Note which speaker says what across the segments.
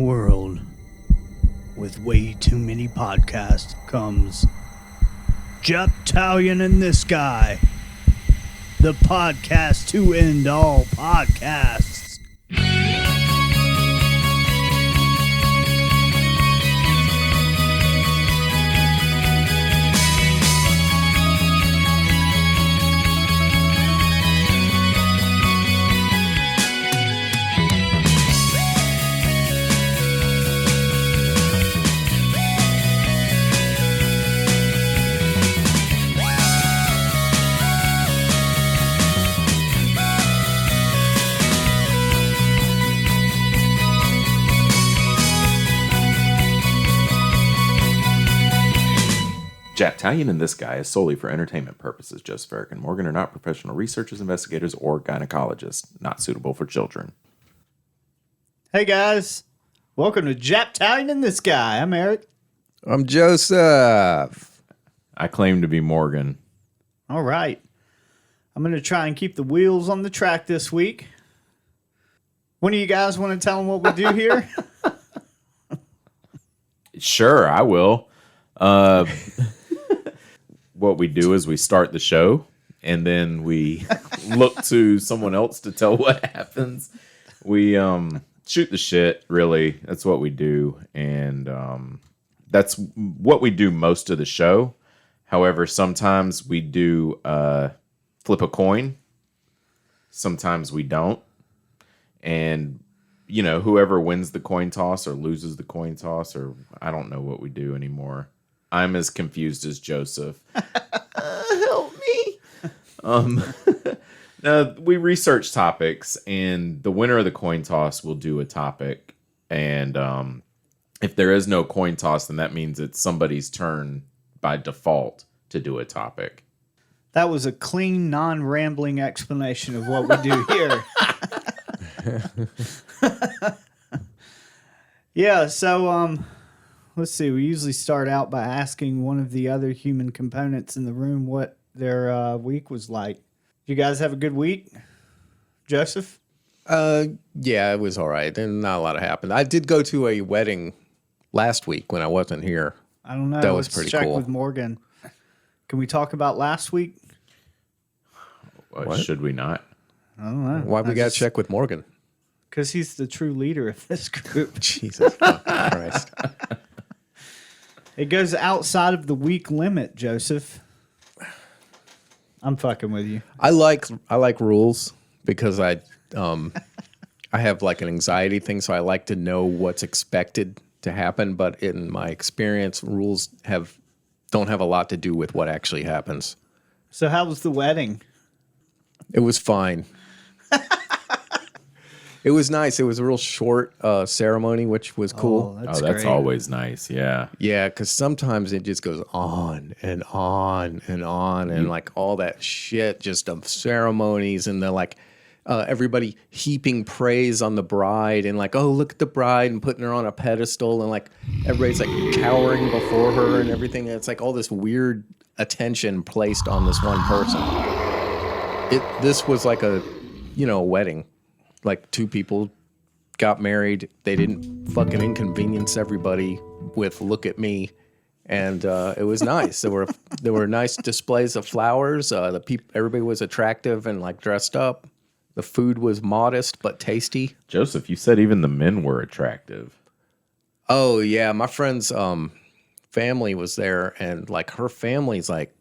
Speaker 1: world with way too many podcasts comes Japtalion and This Guy, the podcast to end all podcasts.
Speaker 2: Japtalion and This Guy is solely for entertainment purposes. Joseph, Eric, and Morgan are not professional researchers, investigators, or gynecologists. Not suitable for children.
Speaker 1: Hey guys, welcome to Japtalion and This Guy. I'm Eric.
Speaker 3: I'm Joseph.
Speaker 2: I claim to be Morgan.
Speaker 1: All right. I'm going to try and keep the wheels on the track this week. One of you guys want to tell them what we do here?
Speaker 2: Sure, I will. What we do is we start the show, and then we look to someone else to tell what happens. We shoot the shit, really. That's what we do, and that's what we do most of the show. However, sometimes we do flip a coin. Sometimes we don't. And, you know, whoever wins the coin toss or loses the coin toss, or I don't know what we do anymore. I'm as confused as Joseph. Help me. Now, we research topics, and the winner of the coin toss will do a topic. And if there is no coin toss, then that means it's somebody's turn by default to do a topic.
Speaker 1: That was a clean, non-rambling explanation of what we do here. Yeah, so let's see. We usually start out by asking one of the other human components in the room what their week was like. You guys have a good week? Joseph?
Speaker 3: Yeah, it was all right. And not a lot happened. I did go to a wedding last week when I wasn't here.
Speaker 1: I don't know.
Speaker 3: That was
Speaker 1: Let's
Speaker 3: pretty
Speaker 1: check
Speaker 3: cool.
Speaker 1: with Morgan. Can we talk about last week?
Speaker 2: Should we not?
Speaker 1: I don't know.
Speaker 3: Why we got to check with Morgan?
Speaker 1: Because he's the true leader of this group.
Speaker 3: Jesus Christ.
Speaker 1: It goes outside of the week limit, Joseph. I'm fucking with you.
Speaker 3: I like rules because I have like an anxiety thing, so I like to know what's expected to happen. But in my experience, rules don't have a lot to do with what actually happens.
Speaker 1: So how was the wedding?
Speaker 3: It was fine. It was nice. It was a real short ceremony, which was cool.
Speaker 1: That's
Speaker 2: That's
Speaker 1: great.
Speaker 2: always nice, yeah.
Speaker 3: Yeah, because sometimes it just goes on and on and on, and like all that shit, just of ceremonies, and they're like everybody heaping praise on the bride, and like, oh, look at the bride, and putting her on a pedestal, and like everybody's like cowering before her and everything. And it's like all this weird attention placed on this one person. This was like a wedding. Like two people got married. They didn't fucking inconvenience everybody with "look at me," and it was nice. There were nice displays of flowers. Everybody was attractive and like dressed up. The food was modest but tasty.
Speaker 2: Joseph, you said even the men were attractive.
Speaker 3: Oh yeah, my friend's family was there, and like her family's like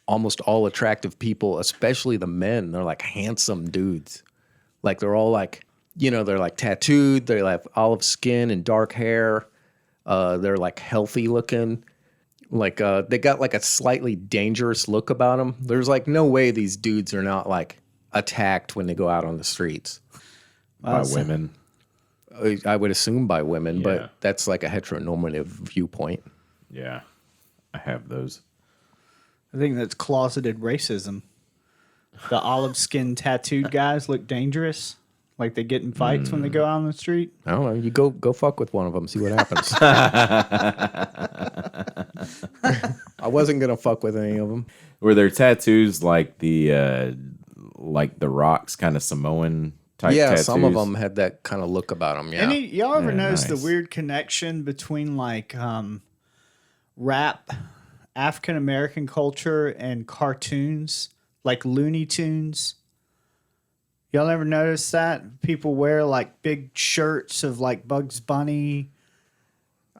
Speaker 3: almost all attractive people, especially the men. They're like handsome dudes. Like they're all like, they're like tattooed. They have olive skin and dark hair. They're like healthy looking. Like they got like a slightly dangerous look about them. There's like no way these dudes are not like attacked when they go out on the streets.
Speaker 2: By women.
Speaker 3: I would assume by women,
Speaker 2: Yeah.
Speaker 3: but that's like a heteronormative viewpoint.
Speaker 2: Yeah, I have those.
Speaker 1: I think that's closeted racism. The olive skin tattooed guys look dangerous. Like they get in fights when they go out on the street.
Speaker 3: I don't know. You go fuck with one of them, see what happens. I wasn't gonna fuck with any of them.
Speaker 2: Were there tattoos like the Rock's kind of Samoan type
Speaker 3: Yeah,
Speaker 2: tattoos.
Speaker 3: some of them had that kind of look about them. Yeah.
Speaker 1: Y'all ever
Speaker 2: Yeah,
Speaker 1: notice the
Speaker 2: nice.
Speaker 1: weird connection between like rap, African American culture, and cartoons like Looney Tunes? Y'all ever notice that people wear like big shirts of like Bugs Bunny?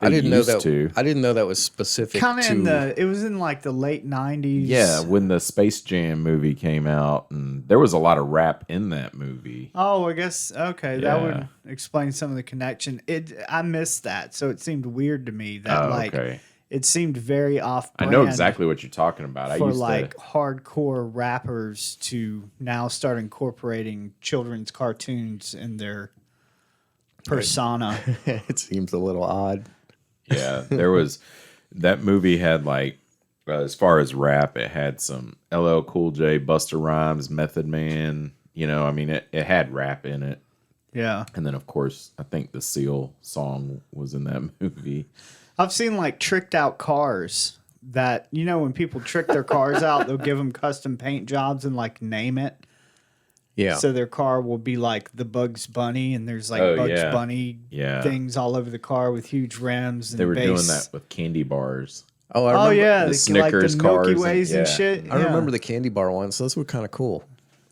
Speaker 3: I didn't know
Speaker 2: used
Speaker 3: that.
Speaker 2: to.
Speaker 3: I didn't know that was specific
Speaker 1: Kind of in
Speaker 3: to.
Speaker 1: it was in like the late 90s.
Speaker 2: Yeah, when the Space Jam movie came out, and there was a lot of rap in that movie.
Speaker 1: Oh, I guess okay. That
Speaker 2: Yeah.
Speaker 1: would explain some of the connection. I missed that, so it seemed weird to me that like
Speaker 2: Okay.
Speaker 1: it seemed very off.
Speaker 2: I know exactly what you're talking about. I
Speaker 1: for
Speaker 2: used
Speaker 1: like
Speaker 2: to.
Speaker 1: hardcore rappers to now start incorporating children's cartoons in their persona.
Speaker 3: It seems a little odd.
Speaker 2: Yeah, there was that movie had like as far as rap, it had some LL Cool J, Busta Rhymes, Method Man. You know, I mean, it had rap in it,
Speaker 1: Yeah,
Speaker 2: and then of course, I think the Seal song was in that movie.
Speaker 1: I've seen like tricked out cars that when people trick their cars out, they'll give them custom paint jobs and like name it.
Speaker 3: Yeah.
Speaker 1: So their car will be like the Bugs Bunny, and there's like
Speaker 2: Oh,
Speaker 1: Bugs
Speaker 2: yeah.
Speaker 1: Bunny
Speaker 2: Yeah.
Speaker 1: things all over the car with huge rims. And
Speaker 2: They were doing
Speaker 1: bass.
Speaker 2: that with candy bars.
Speaker 3: Oh, I
Speaker 1: Oh
Speaker 3: remember.
Speaker 1: yeah,
Speaker 2: the
Speaker 1: like
Speaker 2: Snickers
Speaker 1: the Milky
Speaker 2: cars
Speaker 1: Ways
Speaker 2: and-
Speaker 1: and
Speaker 2: yeah.
Speaker 1: shit.
Speaker 3: I
Speaker 1: Yeah.
Speaker 3: remember the candy bar ones. Those were kind of cool.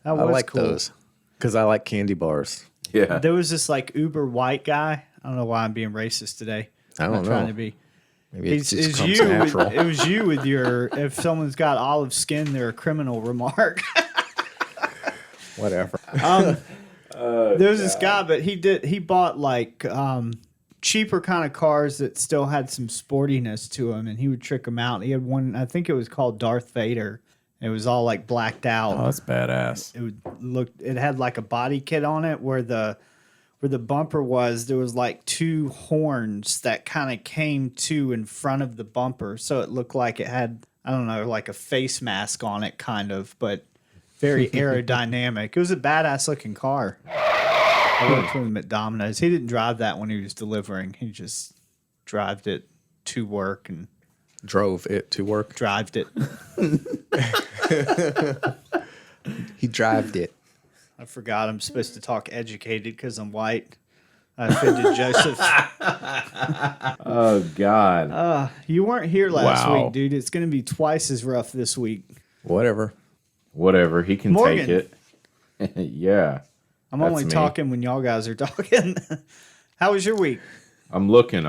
Speaker 1: That
Speaker 3: I
Speaker 1: was
Speaker 3: like
Speaker 1: cool.
Speaker 3: those because I like candy bars.
Speaker 2: Yeah,
Speaker 1: There was this like uber white guy. I don't know why I'm being racist today.
Speaker 3: I
Speaker 1: I'm
Speaker 3: don't
Speaker 1: not trying
Speaker 3: know.
Speaker 1: to be.
Speaker 3: Maybe it
Speaker 1: It's,
Speaker 3: just
Speaker 1: it's
Speaker 3: comes
Speaker 1: you.
Speaker 3: natural.
Speaker 1: It was you with your. If someone's got olive skin, they're a criminal remark.
Speaker 3: Whatever.
Speaker 1: There was this guy, but he bought like cheaper kind of cars that still had some sportiness to them, and he would trick them out. He had one, I think it was called Darth Vader. It was all like blacked out.
Speaker 2: oh, that's badass.
Speaker 1: It would look. It had like a body kit on it where the bumper was. There was like two horns that kind of came to in front of the bumper, so it looked like it had, I don't know, like a face mask on it, kind of, but very aerodynamic. It was a badass looking car. I worked with him at Domino's. He didn't drive that when he was delivering. He just drove it to work and
Speaker 3: Drove it to work.
Speaker 1: drived it.
Speaker 3: He drived it.
Speaker 1: I forgot I'm supposed to talk educated because I'm white. I offended Joseph.
Speaker 2: Oh God.
Speaker 1: You weren't here last
Speaker 2: Wow.
Speaker 1: week, dude. It's going to be twice as rough this week.
Speaker 3: Whatever.
Speaker 2: Whatever. He can
Speaker 1: Morgan.
Speaker 2: take it. Yeah.
Speaker 1: I'm
Speaker 2: That's
Speaker 1: only
Speaker 2: me.
Speaker 1: talking when y'all guys are talking. How was your week?
Speaker 2: I'm looking.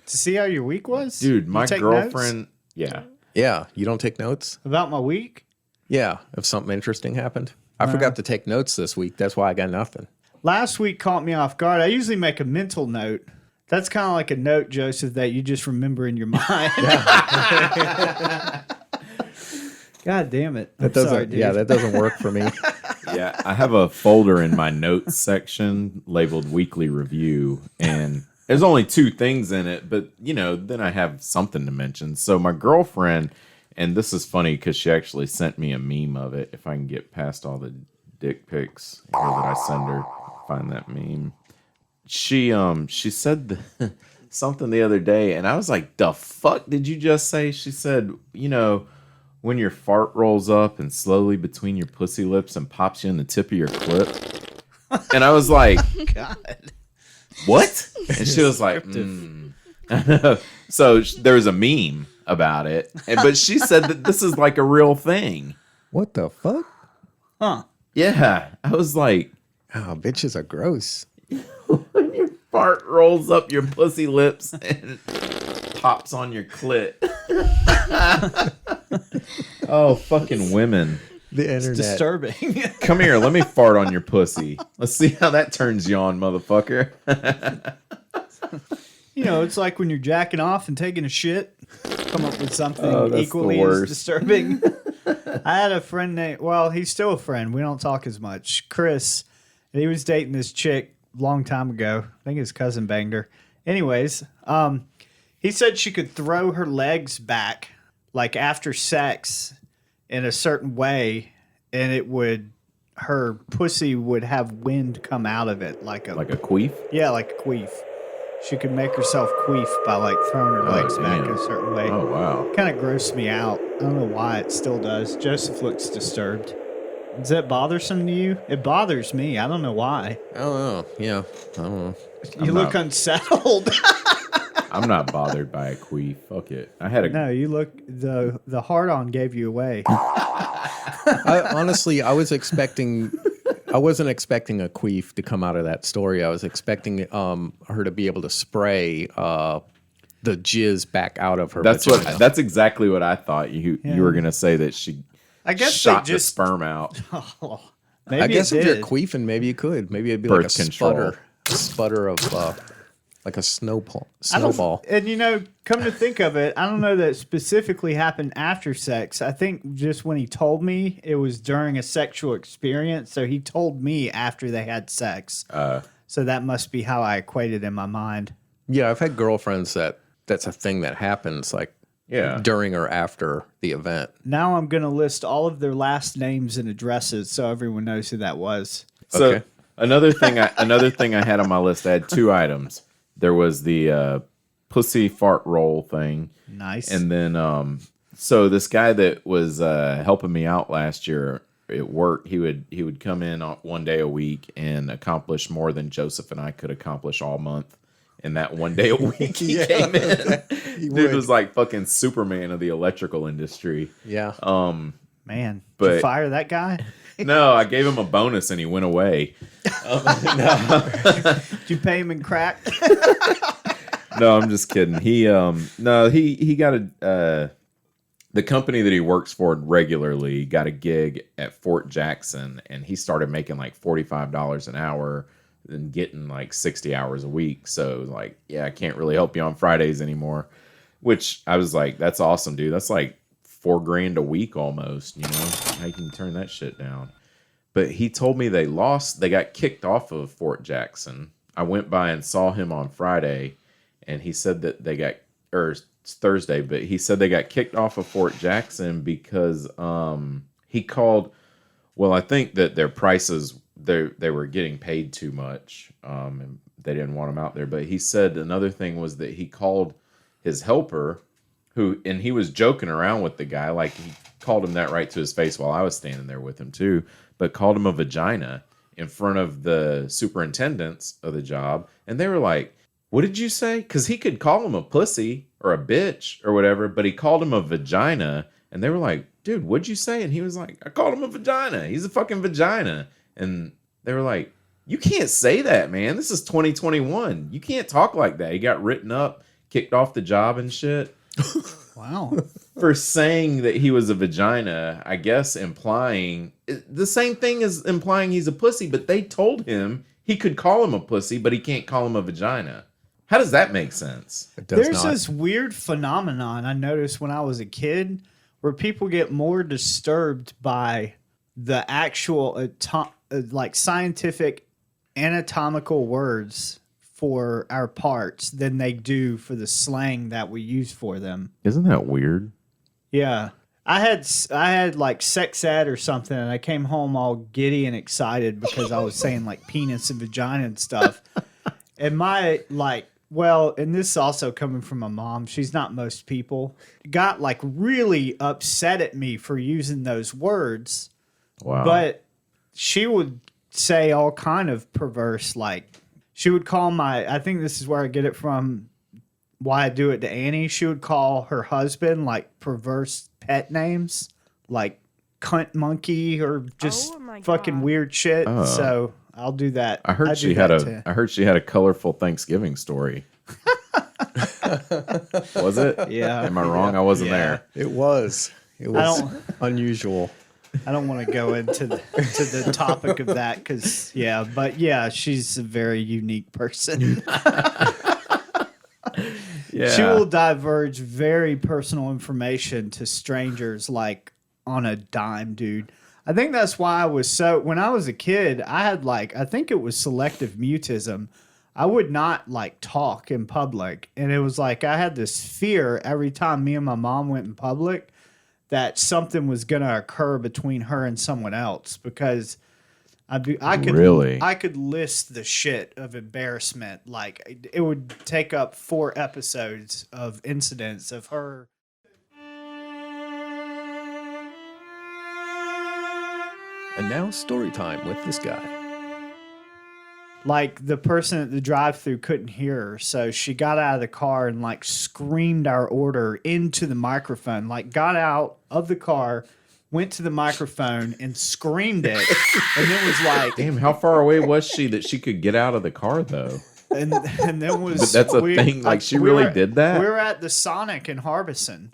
Speaker 1: To see how your week was?
Speaker 2: Dude,
Speaker 1: You
Speaker 2: my
Speaker 1: take
Speaker 2: girlfriend.
Speaker 1: notes
Speaker 2: Yeah.
Speaker 3: Yeah. You don't take notes?
Speaker 1: about my week?
Speaker 3: Yeah. If something interesting happened. I forgot to take notes this week. That's why I got nothing.
Speaker 1: Last week caught me off guard. I usually make a mental note. That's kind of like a note, Joseph, that you just remember in your mind. God damn it. I'm
Speaker 3: That doesn't.
Speaker 1: sorry, dude.
Speaker 3: Yeah, that doesn't work for me.
Speaker 2: Yeah. I have a folder in my notes section labeled weekly review, and there's only 2 things in it, but then I have something to mention. So my girlfriend, and this is funny because she actually sent me a meme of it. If I can get past all the dick pics here that I send her, find that meme. She said something the other day, and I was like, "The fuck did you just say?" She said, when your fart rolls up and slowly between your pussy lips and pops you in the tip of your clip. And I was like,
Speaker 1: God.
Speaker 2: what? And she was like, So there was a meme about it, but she said that this is like a real thing.
Speaker 3: What the fuck?
Speaker 1: Huh.
Speaker 2: Yeah, I was like,
Speaker 3: Oh, bitches are gross.
Speaker 2: when your fart rolls up your pussy lips and pops on your clit. Oh, fucking women.
Speaker 3: The internet.
Speaker 1: Disturbing.
Speaker 2: Come here, let me fart on your pussy. Let's see how that turns you on, motherfucker.
Speaker 1: It's like when you're jacking off and taking a shit. Come up with something
Speaker 2: Oh, that's
Speaker 1: equally
Speaker 2: the
Speaker 1: as
Speaker 2: worst.
Speaker 1: disturbing. I had a friend named, well, he's still a friend. We don't talk as much. Chris, and he was dating this chick a long time ago. I think his cousin banged her. Anyways, he said she could throw her legs back like after sex in a certain way, and her pussy would have wind come out of it like a
Speaker 2: queef?
Speaker 1: yeah, like a queef. She could make herself queef by like throwing her legs back
Speaker 2: damn.
Speaker 1: a certain way.
Speaker 2: Oh, wow.
Speaker 1: Kind of grossed me out. I don't know why it still does. Joseph looks disturbed. Is that bothersome to you? It bothers me. I don't know why.
Speaker 3: I don't know. Yeah, I don't know.
Speaker 1: You look unsettled.
Speaker 2: I'm not bothered by a queef. Fuck it. I had a
Speaker 1: No, you look the hard on gave you away.
Speaker 3: Honestly, I wasn't expecting a queef to come out of that story. I was expecting her to be able to spray the jizz back out of her. vagina.
Speaker 2: That's exactly what I thought you were gonna say, that she
Speaker 1: I guess
Speaker 2: shot
Speaker 1: they
Speaker 2: the
Speaker 1: just
Speaker 2: sperm out.
Speaker 1: maybe
Speaker 3: I guess
Speaker 1: it
Speaker 3: if you're
Speaker 1: did.
Speaker 3: queefing, maybe you could. Maybe it'd be
Speaker 2: Birth
Speaker 3: like a
Speaker 2: control.
Speaker 3: sputter of like a snowball.
Speaker 1: I don't-
Speaker 3: Snowball.
Speaker 1: And come to think of it, I don't know that it specifically happened after sex. I think just when he told me, it was during a sexual experience. So he told me after they had sex. So that must be how I equated in my mind.
Speaker 3: Yeah, I've had girlfriends that's a thing that happens like
Speaker 2: Yeah.
Speaker 3: during or after the event.
Speaker 1: Now I'm going to list all of their last names and addresses so everyone knows who that was.
Speaker 2: So
Speaker 3: Okay.
Speaker 2: another thing I had on my list, I had 2 items. There was the pussy fart roll thing.
Speaker 1: Nice.
Speaker 2: And then so this guy that was helping me out last year at work, he would come in on 1 day a week and accomplish more than Joseph and I could accomplish all month. And that 1 day a week he came in. Dude
Speaker 3: would.
Speaker 2: was like fucking Superman of the electrical industry.
Speaker 3: Yeah.
Speaker 1: Man, did
Speaker 2: but-
Speaker 1: you fire that guy?
Speaker 2: No, I gave him a bonus and he went away.
Speaker 1: Did you pay him in crack?
Speaker 2: No, I'm just kidding. He got the company that he works for regularly got a gig at Fort Jackson, and he started making like $45 an hour and getting like 60 hours a week. So like, yeah, I can't really help you on Fridays anymore. Which I was like, that's awesome, dude. That's like $4,000 a week almost. You know, how you can turn that shit down. But he told me they got kicked off of Fort Jackson. I went by and saw him on Friday, and he said that it's Thursday, but he said they got kicked off of Fort Jackson because he called. Well, I think that their prices, they were getting paid too much, and they didn't want him out there. But he said another thing was that he called his helper, and he was joking around with the guy, like he called him that right to his face while I was standing there with him too, but called him a vagina in front of the superintendents of the job, and they were like, "What did you say?" Because he could call him a pussy or a bitch or whatever, but he called him a vagina, and they were like, "Dude, what'd you say?" And he was like, "I called him a vagina. He's a fucking vagina." And they were like, "You can't say that, man. This is 2021. You can't talk like that." He got written up, kicked off the job and shit
Speaker 1: Wow.
Speaker 2: for saying that he was a vagina, I guess implying the same thing as implying he's a pussy, but they told him he could call him a pussy, but he can't call him a vagina. How does that make sense?
Speaker 3: It does
Speaker 1: There's
Speaker 3: not.
Speaker 1: this weird phenomenon I noticed when I was a kid where people get more disturbed by the actual like scientific anatomical words for our parts than they do for the slang that we use for them.
Speaker 2: Isn't that weird?
Speaker 1: Yeah. I had like sex ed or something, and I came home all giddy and excited because I was saying like penis and vagina and stuff. And my and this is also coming from my mom, she's not most people, got like really upset at me for using those words.
Speaker 2: Wow.
Speaker 1: But she would say all kind of perverse, like she would call I think this is where I get it from, why I do it to Annie. She would call her husband like perverse pet names, like cunt monkey or just fucking weird shit.
Speaker 2: Oh.
Speaker 1: So I'll do that.
Speaker 2: I heard she had a colorful Thanksgiving story. Was it?
Speaker 1: Yeah.
Speaker 2: Am I wrong? I wasn't there.
Speaker 3: It was. It was unusual.
Speaker 1: I don't want to go into the topic of that because, she's a very unique person.
Speaker 2: Yeah.
Speaker 1: She will diverge very personal information to strangers like on a dime, dude. I think that's why when I was a kid, I had I think it was selective mutism. I would not talk in public. And it was like I had this fear every time me and my mom went in public that something was going to occur between her and someone else because I could list the shit of embarrassment. Like it would take up 4 episodes of incidents of her.
Speaker 3: And now story time with this guy.
Speaker 1: Like the person at the drive-thru couldn't hear her, so she got out of the car and like screamed our order into the microphone. Like got out of the car, went to the microphone and screamed it, and then was like,
Speaker 2: Damn, how far away was she that she could get out of the car though?
Speaker 1: and then was.
Speaker 2: But that's a thing. Like she really did that.
Speaker 1: We were at the Sonic in Harbison.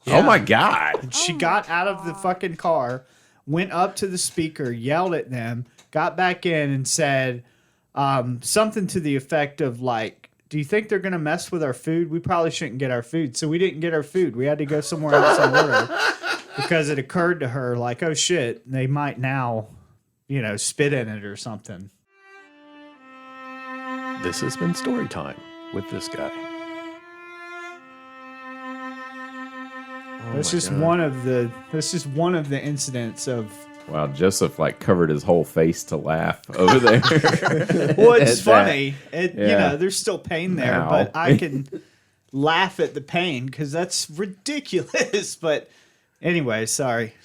Speaker 2: Oh my god!
Speaker 1: And she got out of the fucking car, went up to the speaker, yelled at them, got back in, and said something to the effect of like, "Do you think they're gonna mess with our food? We probably shouldn't get our food." So we didn't get our food. We had to go somewhere else and order because it occurred to her like, "Oh shit, they might now, spit in it or something."
Speaker 3: This has been story time with this guy.
Speaker 1: That's just one of the incidents of.
Speaker 2: Wow, Joseph like covered his whole face to laugh over there.
Speaker 1: Well, it's
Speaker 2: At
Speaker 1: funny.
Speaker 2: Yeah.
Speaker 1: There's still pain there,
Speaker 2: Ow.
Speaker 1: but I can laugh at the pain because that's ridiculous. But anyway, sorry.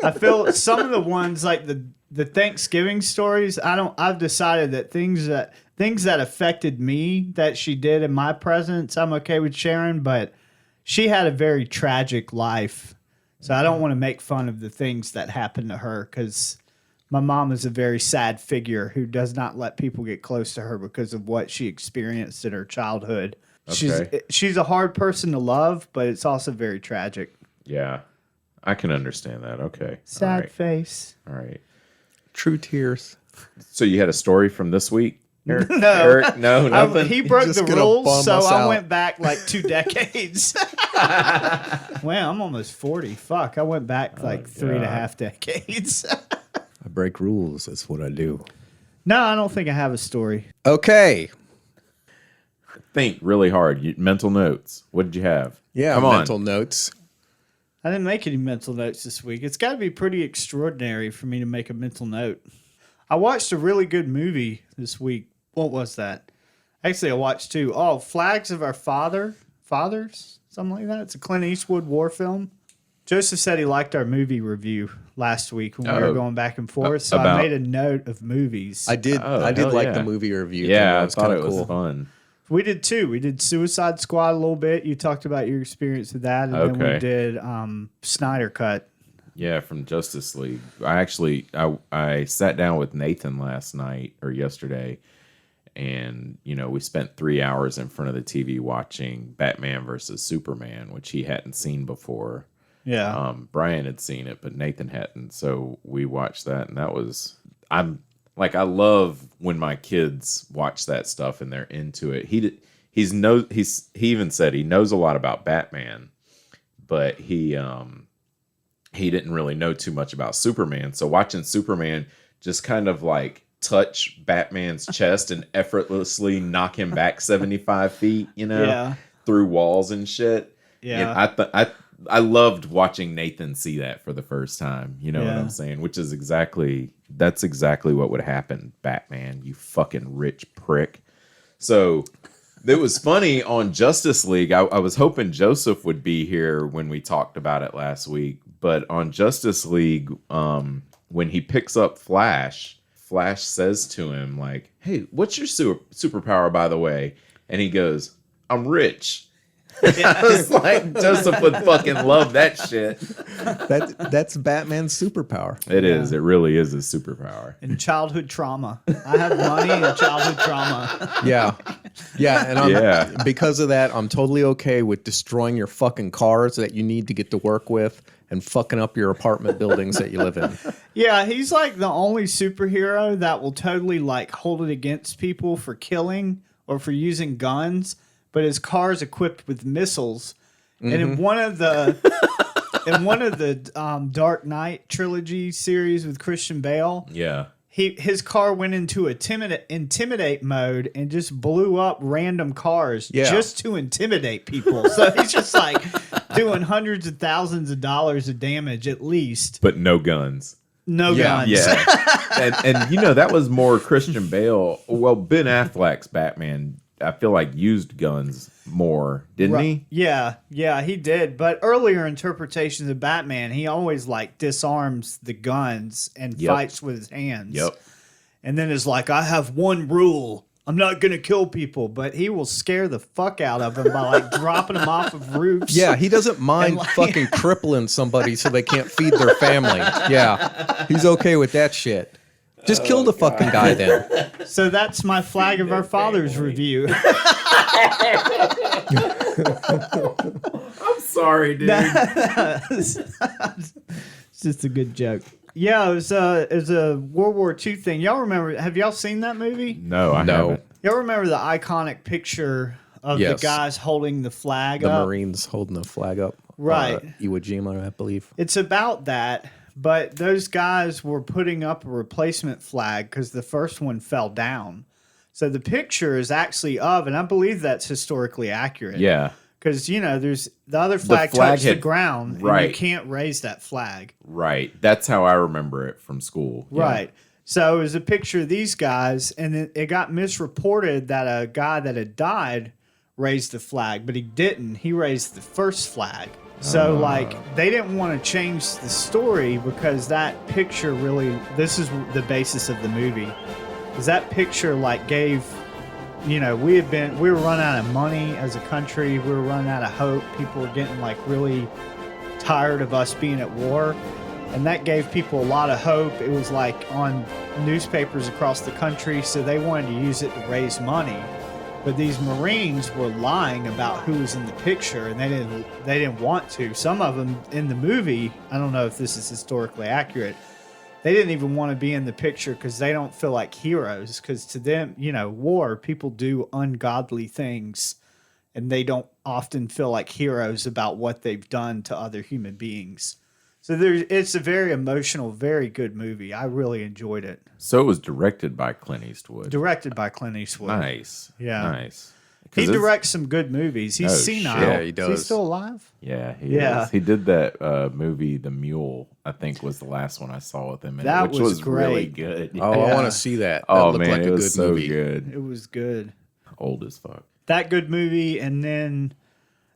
Speaker 1: I feel some of the ones like the Thanksgiving stories. I've decided that things that affected me that she did in my presence, I'm okay with sharing, but she had a very tragic life. So I don't want to make fun of the things that happened to her because my mom is a very sad figure who does not let people get close to her because of what she experienced in her childhood.
Speaker 2: Okay.
Speaker 1: She's a hard person to love, but it's also very tragic.
Speaker 2: Yeah, I can understand that. Okay,
Speaker 1: Sad
Speaker 2: All right.
Speaker 1: face.
Speaker 2: All right.
Speaker 3: True tears.
Speaker 2: So you had a story from this week, Eric?
Speaker 1: No.
Speaker 2: Eric? No, nothing.
Speaker 1: He broke
Speaker 3: Just
Speaker 1: the
Speaker 3: gonna
Speaker 1: rules,
Speaker 3: bum
Speaker 1: so
Speaker 3: us
Speaker 1: I
Speaker 3: out.
Speaker 1: went back like 2 decades. Well, I'm almost 40. Fuck, I went back like 3.5 decades.
Speaker 3: I break rules. That's what I do.
Speaker 1: No, I don't think I have a story.
Speaker 3: Okay.
Speaker 2: Think really hard. Mental notes. What did you have?
Speaker 3: Yeah,
Speaker 2: Come on.
Speaker 3: mental notes.
Speaker 1: I didn't make any mental notes this week. It's got to be pretty extraordinary for me to make a mental note. I watched a really good movie this week. What was that? Actually, I watched 2. Oh, Flags of Our Fathers? Something like that. It's a Clint Eastwood war film. Joseph said he liked our movie review last week when we were going back and forth. So I made a note of movies.
Speaker 3: I did
Speaker 2: hell
Speaker 3: like
Speaker 2: yeah.
Speaker 3: the movie review.
Speaker 2: Yeah, I
Speaker 3: was
Speaker 2: thought
Speaker 3: kinda
Speaker 2: it was fun.
Speaker 1: We did 2. We did Suicide Squad a little bit. You talked about your experience with that. And then we
Speaker 2: Okay.
Speaker 1: did Snyder Cut.
Speaker 2: Yeah, from Justice League. I sat down with Nathan last night or yesterday, and we spent 3 hours in front of the TV watching Batman versus Superman, which he hadn't seen before.
Speaker 1: Yeah.
Speaker 2: Brian had seen it, but Nathan hadn't. So we watched that, and that was I love when my kids watch that stuff and they're into it. He even said he knows a lot about Batman, but he didn't really know too much about Superman. So watching Superman just kind of like touch Batman's chest and effortlessly knock him back 75 feet,
Speaker 1: Yeah.
Speaker 2: through walls and shit.
Speaker 1: Yeah.
Speaker 2: And I loved watching Nathan see that for the first time. You know what
Speaker 1: Yeah.
Speaker 2: I'm saying? Which is that's exactly what would happen, Batman, you fucking rich prick. So it was funny on Justice League. I was hoping Joseph would be here when we talked about it last week. But on Justice League, when he picks up Flash says to him, like, "Hey, what's your superpower, by the way?" And he goes, "I'm rich." I was like, Joseph would fucking love that shit.
Speaker 3: That's Batman's superpower.
Speaker 2: It is. It really is a superpower.
Speaker 1: And childhood trauma. I have money and childhood trauma.
Speaker 3: Yeah. Yeah, and
Speaker 2: Yeah.
Speaker 3: because of that, I'm totally okay with destroying your fucking cars that you need to get to work with and fucking up your apartment buildings that you live in.
Speaker 1: Yeah, he's like the only superhero that will totally like hold it against people for killing or for using guns, but his car is equipped with missiles. And in one of the Dark Knight trilogy series with Christian Bale,
Speaker 2: Yeah.
Speaker 1: his car went into intimidate mode and just blew up random cars just to intimidate people. So he's just like doing hundreds of thousands of dollars of damage at least.
Speaker 2: But no guns.
Speaker 1: No guns.
Speaker 2: Yeah. and that was more Christian Bale. Well, Ben Affleck's Batman, I feel like, used guns more, didn't he?
Speaker 1: Yeah, he did. But earlier interpretations of Batman, he always like disarms the guns and fights with his hands.
Speaker 2: Yep.
Speaker 1: And then is like, I have one rule. I'm not going to kill people, but he will scare the fuck out of them by like dropping them off of roofs.
Speaker 3: Yeah, he doesn't mind fucking crippling somebody so they can't feed their family. Yeah, he's okay with that shit. Just kill the fucking guy then.
Speaker 1: So that's my Flag of Our Fathers review.
Speaker 2: I'm sorry, dude.
Speaker 1: It's just a good joke. Yeah, it was a World War II thing. Y'all remember? Have y'all seen that movie?
Speaker 2: No, I haven't.
Speaker 1: Y'all remember the iconic picture of the guys holding the flag up?
Speaker 3: The Marines holding the flag up.
Speaker 1: Right.
Speaker 3: Iwo Jima, I believe.
Speaker 1: It's about that, but those guys were putting up a replacement flag because the first one fell down. So the picture is actually of, and I believe that's historically accurate.
Speaker 2: Yeah.
Speaker 1: Because, there's the other flag touched the ground,
Speaker 2: right.
Speaker 1: and you can't raise that flag.
Speaker 2: Right. That's how I remember it from school. Yeah.
Speaker 1: Right. So it was a picture of these guys, and it got misreported that a guy that had died raised the flag, but he didn't. He raised the first flag. So, they didn't want to change the story because that picture really, this is the basis of the movie, is that picture, gave... we were running out of money as a country. We were running out of hope. People were getting really tired of us being at war. And that gave people a lot of hope. It was on newspapers across the country. So they wanted to use it to raise money. But these Marines were lying about who was in the picture, and they didn't want to. Some of them in the movie, I don't know if this is historically accurate, they didn't even want to be in the picture because they don't feel like heroes. Because to them, war, people do ungodly things, and they don't often feel like heroes about what they've done to other human beings. So it's a very emotional, very good movie. I really enjoyed it.
Speaker 2: So it was directed by Clint Eastwood.
Speaker 1: Directed by Clint Eastwood.
Speaker 2: Nice.
Speaker 1: Yeah.
Speaker 2: Nice.
Speaker 1: He directs some good movies. He's senile.
Speaker 3: Yeah, he does.
Speaker 1: Is he still alive?
Speaker 2: Yeah, he is. He did that movie, The Mule, I think was the last one I saw with him in it, which was
Speaker 1: great.
Speaker 2: really good.
Speaker 3: Oh, I want to see that. That
Speaker 2: Oh,
Speaker 3: looked
Speaker 2: man,
Speaker 3: like
Speaker 2: it
Speaker 3: a
Speaker 2: was
Speaker 3: good
Speaker 2: so
Speaker 3: movie.
Speaker 2: good.
Speaker 1: It was good.
Speaker 2: Old as fuck.
Speaker 1: That good movie, and then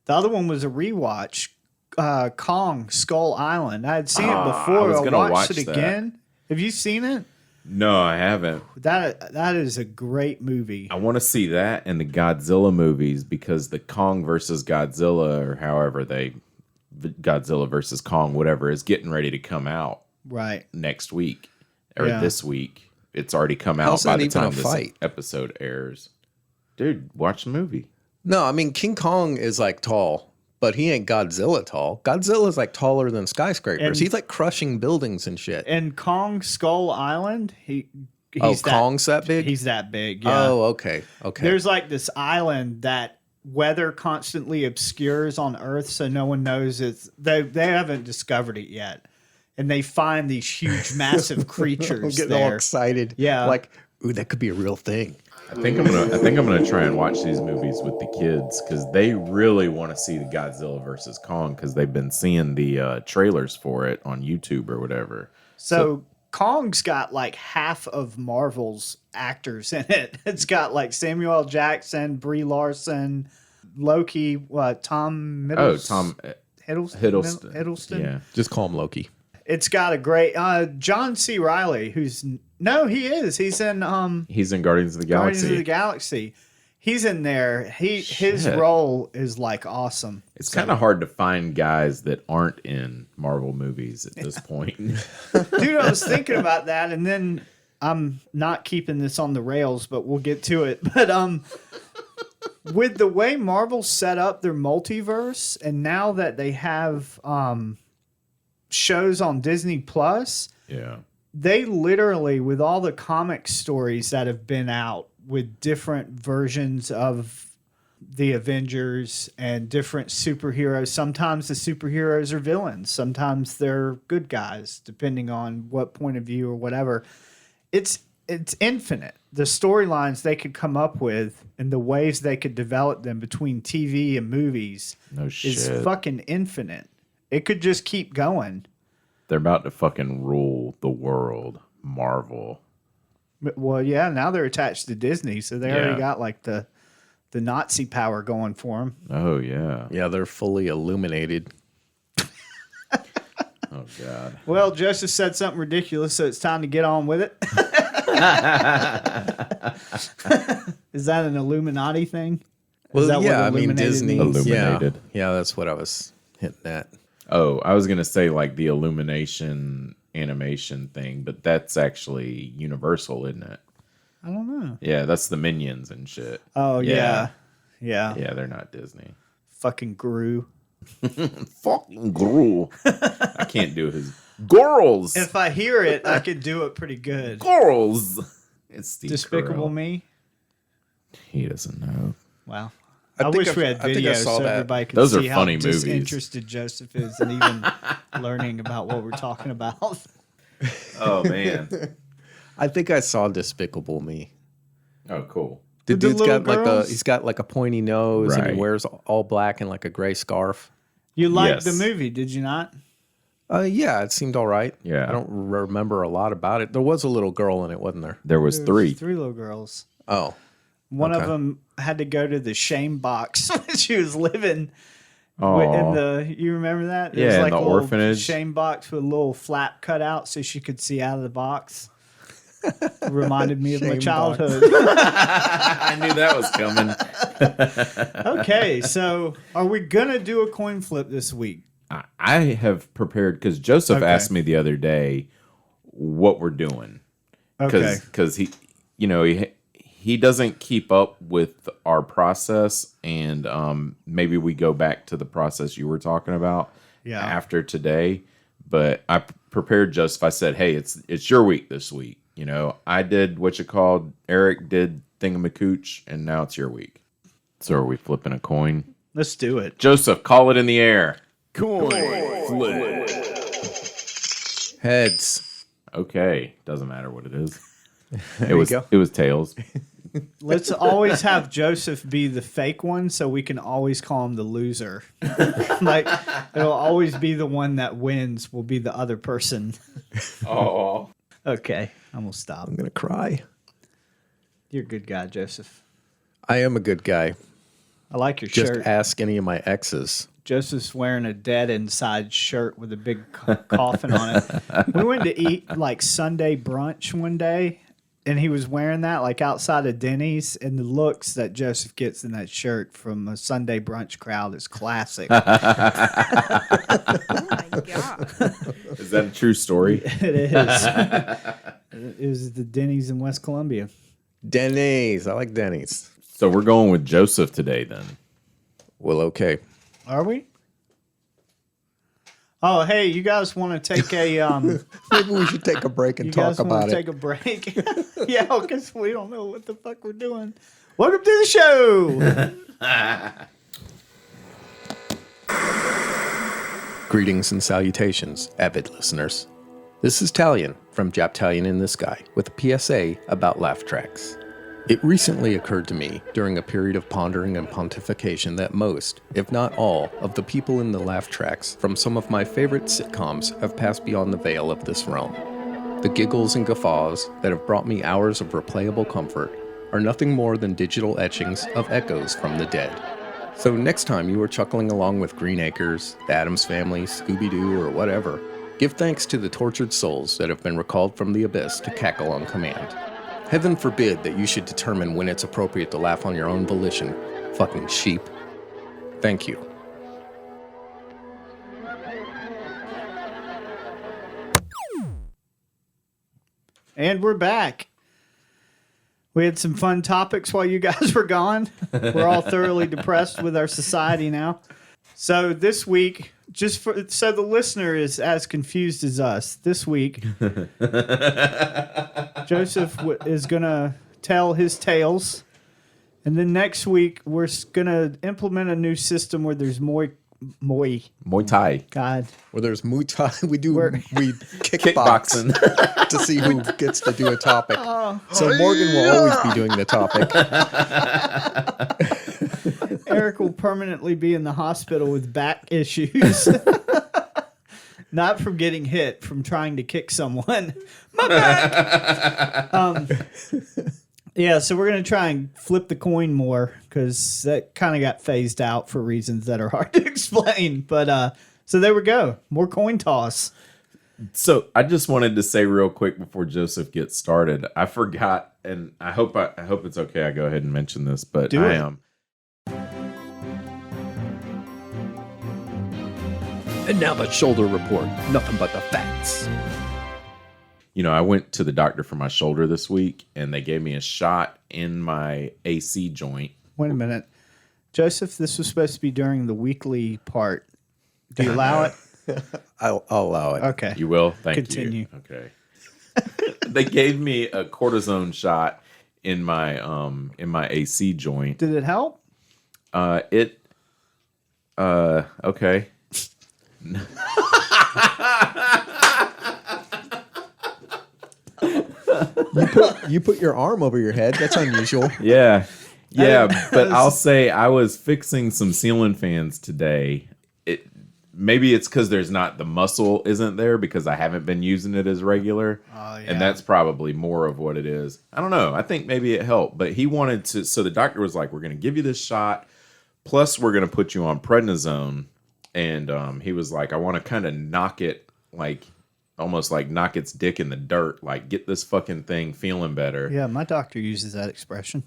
Speaker 1: the other one was a rewatch, Kong, Skull Island. I had seen it before.
Speaker 2: I was gonna
Speaker 1: watched
Speaker 2: watch
Speaker 1: it
Speaker 2: that.
Speaker 1: again. Have you seen it?
Speaker 2: No, I haven't.
Speaker 1: That is a great movie.
Speaker 2: I want to see that and the Godzilla movies because the Kong versus Godzilla, or however Godzilla versus Kong, whatever, is getting ready to come out
Speaker 1: Right.
Speaker 2: next week or this week. It's already come out
Speaker 3: How's
Speaker 2: by
Speaker 3: that
Speaker 2: the
Speaker 3: even
Speaker 2: time
Speaker 3: a
Speaker 2: this
Speaker 3: fight?
Speaker 2: episode airs. Dude, watch the movie.
Speaker 3: No, I mean, King Kong is tall, but he ain't Godzilla tall. Godzilla's taller than skyscrapers.
Speaker 1: And-
Speaker 3: He's crushing buildings and shit.
Speaker 1: And Kong Skull Island,
Speaker 3: Kong's that big?
Speaker 1: He's that big. Yeah.
Speaker 3: Oh, okay. Okay.
Speaker 1: There's this island that weather constantly obscures on Earth, so no one knows it's. They haven't discovered it yet, and they find these huge, massive creatures.
Speaker 3: I'm getting
Speaker 1: there.
Speaker 3: all excited.
Speaker 1: Yeah.
Speaker 3: Ooh, that could be a real thing.
Speaker 2: I think I'm gonna try and watch these movies with the kids because they really want to see the Godzilla versus Kong because they've been seeing the trailers for it on YouTube or whatever.
Speaker 1: So Kong's got half of Marvel's actors in it. It's got Samuel L. Jackson, Brie Larson, Loki, Tom Middleton.
Speaker 2: Oh, Tom
Speaker 1: Hiddleston.
Speaker 2: Yeah.
Speaker 3: Just call him Loki.
Speaker 1: It's got a great John C. Reilly, who's he's in
Speaker 2: He's in Guardians of the Galaxy.
Speaker 1: Guardians of the Galaxy. He's in there. His role is awesome.
Speaker 2: It's kind of hard to find guys that aren't in Marvel movies at this point.
Speaker 1: Dude, I was thinking about that, and then I'm not keeping this on the rails, but we'll get to it. But with the way Marvel set up their multiverse, and now that they have shows on Disney Plus,
Speaker 2: Yeah.
Speaker 1: they literally, with all the comic stories that have been out with different versions of the Avengers and different superheroes, sometimes the superheroes are villains, sometimes they're good guys, depending on what point of view or whatever. It's infinite. The storylines they could come up with and the ways they could develop them between TV and movies
Speaker 2: No shit.
Speaker 1: is fucking infinite. It could just keep going.
Speaker 2: They're about to fucking rule the world. Marvel.
Speaker 1: Well, yeah, now they're attached to Disney, so they already got the Nazi power going for them.
Speaker 2: Oh, yeah.
Speaker 3: Yeah, they're fully illuminated.
Speaker 2: Oh, God.
Speaker 1: Well, Joseph said something ridiculous, so it's time to get on with it. Is that an Illuminati thing? Is that
Speaker 3: yeah,
Speaker 1: what
Speaker 3: I mean
Speaker 1: illuminated
Speaker 3: Disney.
Speaker 1: means?
Speaker 2: Illuminated.
Speaker 3: Yeah, that's what I was hitting at.
Speaker 2: Oh, I was going to say like the Illumination animation thing, but that's actually Universal, isn't it?
Speaker 1: I don't know.
Speaker 2: Yeah, that's the Minions and shit.
Speaker 1: Oh, yeah. Yeah.
Speaker 2: Yeah, they're not Disney.
Speaker 1: Fucking Gru.
Speaker 2: Fucking Gru. I can't do his girls.
Speaker 1: If I hear it, I could do it pretty good.
Speaker 2: Girls. It's Steve
Speaker 1: Despicable
Speaker 2: Carell.
Speaker 1: Me.
Speaker 2: He doesn't know.
Speaker 1: Wow.
Speaker 3: I
Speaker 1: I
Speaker 3: think
Speaker 1: wish we
Speaker 3: I
Speaker 1: had
Speaker 3: think I
Speaker 1: videos
Speaker 3: saw
Speaker 1: so
Speaker 3: that.
Speaker 1: everybody could
Speaker 2: Those are
Speaker 1: see how
Speaker 2: funny movies.
Speaker 1: disinterested Joseph is and even learning about what we're talking about.
Speaker 2: Oh, man.
Speaker 3: I think I saw Despicable Me.
Speaker 2: Oh, cool.
Speaker 3: The
Speaker 1: With the
Speaker 3: dude's
Speaker 1: little
Speaker 3: got
Speaker 1: girls?
Speaker 3: he's got like a pointy nose and
Speaker 2: Right.
Speaker 3: he wears all black and like a gray scarf.
Speaker 1: You liked
Speaker 2: Yes.
Speaker 1: the movie, did you not?
Speaker 3: Yeah, it seemed all right.
Speaker 2: Yeah.
Speaker 3: I don't remember a lot about it. There was a little girl in it, wasn't there?
Speaker 2: There was
Speaker 1: There
Speaker 2: three.
Speaker 1: Three little girls.
Speaker 3: Oh,
Speaker 1: One of
Speaker 3: Okay.
Speaker 1: them had to go to the shame box when she was living
Speaker 2: Oh,
Speaker 1: in the. You remember that? It was
Speaker 2: Yeah, in
Speaker 1: like
Speaker 2: the
Speaker 1: a little
Speaker 2: orphanage.
Speaker 1: shame box with a little flap cut out so she could see out of the box. Reminded me of my
Speaker 3: Shame box.
Speaker 1: childhood.
Speaker 2: I knew that was coming.
Speaker 1: Okay, so are we gonna do a coin flip this week?
Speaker 2: I have prepared because Joseph
Speaker 1: Okay.
Speaker 2: asked me the other day what we're doing.
Speaker 1: Okay.
Speaker 2: Because he doesn't keep up with our process, and maybe we go back to the process you were talking about
Speaker 1: Yeah.
Speaker 2: after today. But I prepared Joseph. I said, "Hey, it's your week this week. You know, I did what you called. Eric did thingamacooch, and now it's your week. So are we flipping a coin?
Speaker 1: Let's do it.
Speaker 2: Joseph, call it in the air.
Speaker 3: coin flip. Heads.
Speaker 2: Okay, doesn't matter what it is.
Speaker 3: go.
Speaker 2: It was tails.
Speaker 1: Let's always have Joseph be the fake one so we can always call him the loser. Like, it'll always be the one that wins will be the other person.
Speaker 2: Oh,
Speaker 1: Okay, I'm going to stop.
Speaker 3: I'm going to cry.
Speaker 1: You're a good guy, Joseph.
Speaker 3: I am a good guy.
Speaker 1: I like your
Speaker 3: Just
Speaker 1: shirt.
Speaker 3: ask any of my exes.
Speaker 1: Joseph's wearing a dead inside shirt with a big coffin on it. We went to eat like Sunday brunch one day, and he was wearing that like outside of Denny's, and the looks that Joseph gets in that shirt from a Sunday brunch crowd is classic.
Speaker 4: Oh my god.
Speaker 2: is that a true story?
Speaker 1: It is. It was the Denny's in West Columbia.
Speaker 3: Denny's. I like Denny's.
Speaker 2: So we're going with Joseph today, then.
Speaker 3: Well, okay.
Speaker 1: Are we? Oh, hey, you guys want to take a
Speaker 3: Maybe we should take a break and
Speaker 1: you
Speaker 3: talk
Speaker 1: guys want
Speaker 3: about
Speaker 1: to
Speaker 3: it.
Speaker 1: take a break? Yeah, because we don't know what the fuck we're doing. Welcome to the show.
Speaker 3: Greetings and salutations, avid listeners. This is Talion from Japtalion in the Sky with a PSA about laugh tracks. It recently occurred to me during a period of pondering and pontification that most, if not all, of the people in the laugh tracks from some of my favorite sitcoms have passed beyond the veil of this realm. The giggles and guffaws that have brought me hours of replayable comfort are nothing more than digital etchings of echoes from the dead. So next time you are chuckling along with Green Acres, the Addams Family, Scooby Doo, or whatever, give thanks to the tortured souls that have been recalled from the abyss to cackle on command. Heaven forbid that you should determine when it's appropriate to laugh on your own volition, fucking sheep. Thank you.
Speaker 1: And we're back. We had some fun topics while you guys were gone. We're all thoroughly depressed with our society now. So this week, so the listener is as confused as us. This week, Joseph is going to tell his tales. And then next week, we're going to implement a new system where there's Muay
Speaker 2: Thai.
Speaker 1: God.
Speaker 3: Where there's Muay Thai, we kickbox
Speaker 2: Kickboxing.
Speaker 3: to see who gets to do a topic. So Morgan will always be doing the topic.
Speaker 1: Eric will permanently be in the hospital with back issues. Not from getting hit, from trying to kick someone. My back! Yeah, so we're going to try and flip the coin more because that kind of got phased out for reasons that are hard to explain. But so there we go. More coin toss.
Speaker 2: So I just wanted to say real quick before Joseph gets started. I forgot, and I hope it's okay. I go ahead and mention this, but
Speaker 1: Do
Speaker 2: I
Speaker 1: it.
Speaker 2: am.
Speaker 3: And now the shoulder report. Nothing but the facts.
Speaker 2: You know, I went to the doctor for my shoulder this week, and they gave me a shot in my AC joint.
Speaker 1: Wait a minute. Joseph, this was supposed to be during the weekly part. Do you allow it?
Speaker 3: I'll allow it.
Speaker 1: Okay.
Speaker 2: You will? Thank
Speaker 1: Continue.
Speaker 2: you. Okay. They gave me a cortisone shot in my AC joint.
Speaker 1: Did it help?
Speaker 2: Okay.
Speaker 3: You put your arm over your head. That's unusual.
Speaker 2: Yeah. But I'll say I was fixing some ceiling fans today. Maybe it's because there's not the muscle isn't there because I haven't been using it as regular.
Speaker 1: Oh, yeah.
Speaker 2: And that's probably more of what it is. I don't know. I think maybe it helped. But he wanted to. So the doctor was like, we're going to give you this shot. Plus, we're going to put you on prednisone. And he was like, I want to kind of knock it like almost like knock its dick in the dirt. Like get this fucking thing feeling better.
Speaker 1: Yeah, my doctor uses that expression.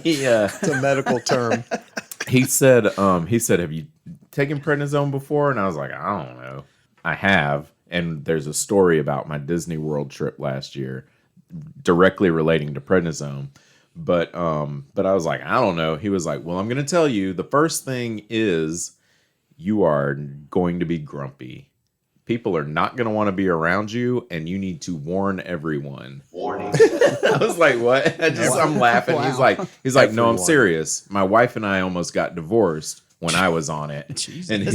Speaker 2: Yeah.
Speaker 3: It's a medical term.
Speaker 2: He said, have you taken prednisone before? And I was like, I don't know. I have. And there's a story about my Disney World trip last year directly relating to prednisone. But I was like, I don't know. He was like, well, I'm going to tell you, the first thing is you are going to be grumpy. People are not going to want to be around you, and you need to warn everyone. Warning. I was like, what? I'm laughing.
Speaker 1: Wow.
Speaker 2: He's like, no, I'm serious. My wife and I almost got divorced when I was on it.
Speaker 1: Jesus.
Speaker 2: And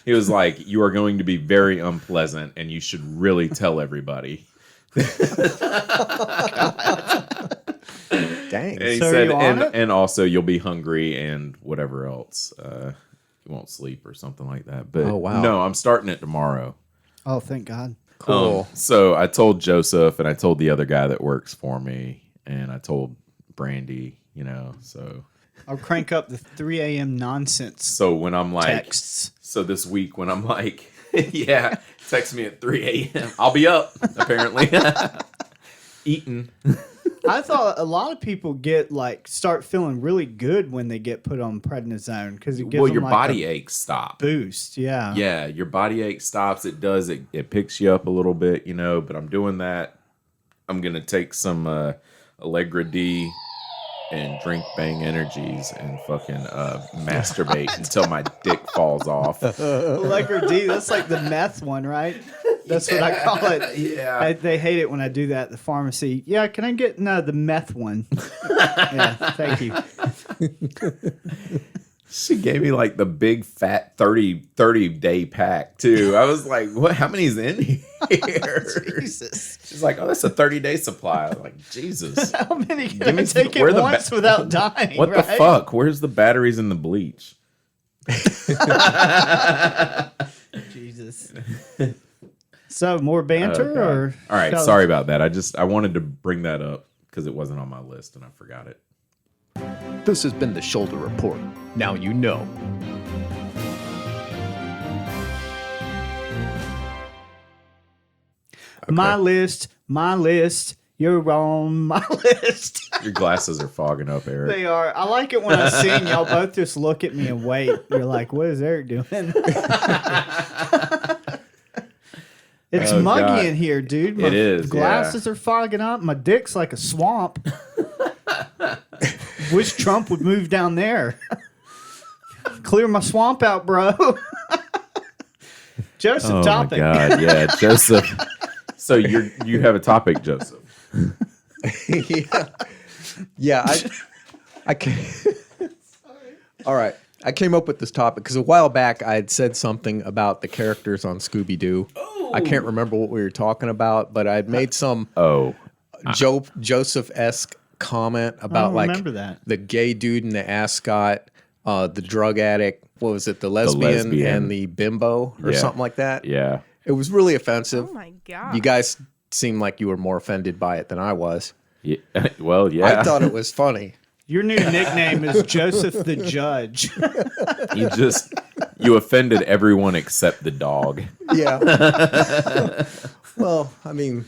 Speaker 2: he was like, you are going to be very unpleasant, and you should really tell everybody.
Speaker 3: Dang.
Speaker 2: And he
Speaker 1: So are
Speaker 2: said,
Speaker 1: you on it?
Speaker 2: and also you'll be hungry and whatever else. You won't sleep or something like that. But
Speaker 3: Oh, wow.
Speaker 2: no, I'm starting it tomorrow.
Speaker 1: Oh, thank God.
Speaker 3: Cool.
Speaker 2: So I told Joseph and I told the other guy that works for me and I told Brandy, so.
Speaker 1: I'll crank up the 3 a.m. nonsense
Speaker 2: So when I'm like,
Speaker 1: texts.
Speaker 2: so this week when I'm like, yeah, text me at 3 a.m. I'll be up, apparently. Eating.
Speaker 1: I thought a lot of people start feeling really good when they get put on prednisone because it gives
Speaker 2: Well,
Speaker 1: them
Speaker 2: your
Speaker 1: like
Speaker 2: body
Speaker 1: a
Speaker 2: aches stop.
Speaker 1: boost. Yeah.
Speaker 2: Yeah, your body ache stops. It does. It picks you up a little bit, but I'm doing that. I'm going to take some Allegra D and drink Bang Energies and fucking masturbate until my dick falls off.
Speaker 1: Allegra D, that's like the meth one, right? That's what I call it.
Speaker 2: Yeah.
Speaker 1: They hate it when I do that at the pharmacy. Yeah, can I get the meth one? Yeah, thank you.
Speaker 2: She gave me like the big fat 30 day pack too. I was like, what? How many's in here?
Speaker 1: Jesus.
Speaker 2: She's like, oh, that's a 30-day supply. I was like, Jesus.
Speaker 1: How many can
Speaker 2: Give
Speaker 1: I
Speaker 2: me
Speaker 1: take
Speaker 2: where
Speaker 1: it
Speaker 2: the
Speaker 1: once without dying?
Speaker 2: What the
Speaker 1: right?
Speaker 2: fuck? Where's the batteries in the bleach?
Speaker 1: Jesus. So, more banter
Speaker 2: Oh,
Speaker 1: or?
Speaker 2: God. All right,
Speaker 1: shall-
Speaker 2: sorry about that. I wanted to bring that up because it wasn't on my list and I forgot it.
Speaker 3: This has been the Shoulder Report. Now you know.
Speaker 1: My list. You're on my list.
Speaker 2: Your glasses are fogging up, Eric.
Speaker 1: They are. I like it when I sing. Y'all both just look at me and wait. You're like, what is Eric doing? It's
Speaker 2: Oh,
Speaker 1: muggy
Speaker 2: God.
Speaker 1: in here, dude. My
Speaker 2: It is,
Speaker 1: glasses are fogging up. My dick's like a swamp. Wish Trump would move down there. Clear my swamp out, bro. Joseph,
Speaker 2: Oh
Speaker 1: topic.
Speaker 2: my God, yeah, Joseph. So you have a topic, Joseph.
Speaker 3: Yeah. I All right. I came up with this topic because a while back I had said something about the characters on Scooby Doo. I can't remember what we were talking about, but I had made some Joseph-esque comment about like
Speaker 1: remember that.
Speaker 3: the gay dude and the ascot, the drug addict. What was it? The lesbian and the bimbo or
Speaker 2: Yeah.
Speaker 3: something like that.
Speaker 2: Yeah.
Speaker 3: It was really offensive.
Speaker 4: Oh my god!
Speaker 3: You guys seemed like you were more offended by it than I was.
Speaker 2: Yeah. Well, yeah.
Speaker 3: I thought it was funny.
Speaker 1: Your new nickname is Joseph the Judge.
Speaker 2: You offended everyone except the dog.
Speaker 3: Yeah. Well, I mean,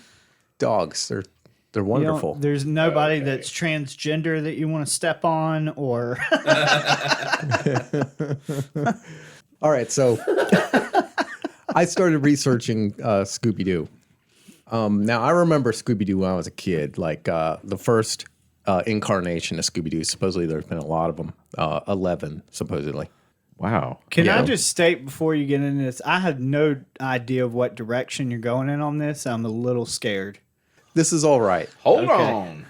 Speaker 3: dogs, they're wonderful.
Speaker 1: There's nobody that's transgender that you want to step on or...
Speaker 3: All right, so I started researching Scooby Doo. Now, I remember Scooby Doo when I was a kid, like the first incarnation of Scooby Doo. Supposedly, there's been a lot of them, 11, supposedly.
Speaker 2: Wow.
Speaker 1: Can I just state before you get into this, I have no idea of what direction you're going in on this. I'm a little scared.
Speaker 3: This is all right.
Speaker 2: Hold on.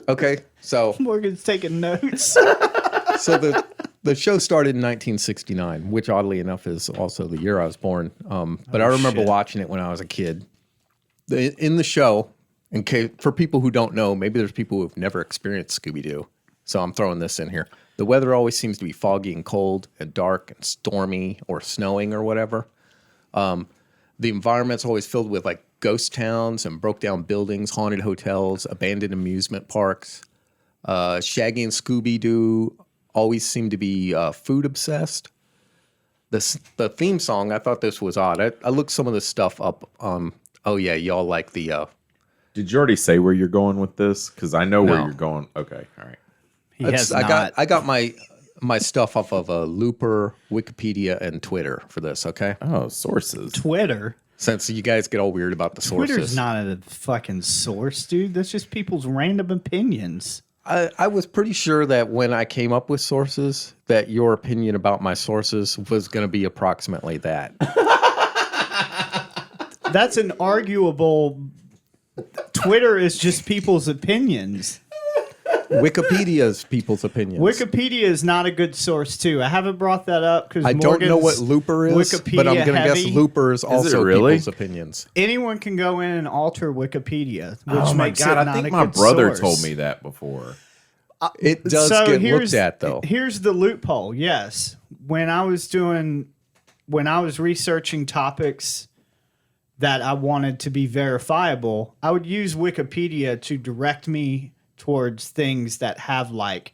Speaker 3: Okay, so
Speaker 1: Morgan's taking notes.
Speaker 3: so the show started in 1969, which oddly enough is also the year I was born. But I remember
Speaker 1: shit.
Speaker 3: watching it when I was a kid. In the show, in case, for people who don't know, maybe there's people who've never experienced Scooby Doo. So I'm throwing this in here. The weather always seems to be foggy and cold and dark and stormy or snowing or whatever. The environment's always filled with like ghost towns and broke down buildings, haunted hotels, abandoned amusement parks. Shaggy and Scooby Doo always seem to be food obsessed. The theme song, I thought this was odd. I looked some of this stuff up. Oh yeah, y'all like the.
Speaker 2: Did you already say where you're going with this? Because I know where
Speaker 3: No.
Speaker 2: you're going. Okay, all right.
Speaker 1: He has
Speaker 3: I
Speaker 1: not.
Speaker 3: got my stuff off of Looper, Wikipedia, and Twitter for this. Okay,
Speaker 2: Oh, sources.
Speaker 1: Twitter.
Speaker 3: since you guys get all weird about the sources.
Speaker 1: Twitter's not a fucking source, dude. That's just people's random opinions.
Speaker 3: I was pretty sure that when I came up with sources, that your opinion about my sources was going to be approximately that.
Speaker 1: That's an arguable. Twitter is just people's opinions.
Speaker 3: Wikipedia's people's opinions.
Speaker 1: Wikipedia is not a good source too. I haven't brought that up because
Speaker 3: I don't know what Looper is,
Speaker 1: Wikipedia
Speaker 3: but I'm going to guess
Speaker 1: heavy.
Speaker 3: Looper is also
Speaker 2: really?
Speaker 3: people's opinions.
Speaker 1: Anyone can go in and alter Wikipedia, which
Speaker 2: Oh my
Speaker 1: makes
Speaker 2: god!
Speaker 1: it
Speaker 2: I
Speaker 1: not
Speaker 2: think
Speaker 1: a
Speaker 2: my
Speaker 1: good
Speaker 2: brother
Speaker 1: source.
Speaker 2: told me that before.
Speaker 3: It does get looked at, though.
Speaker 1: Here's the loophole. Yes, when I was researching topics that I wanted to be verifiable, I would use Wikipedia to direct me towards things that have like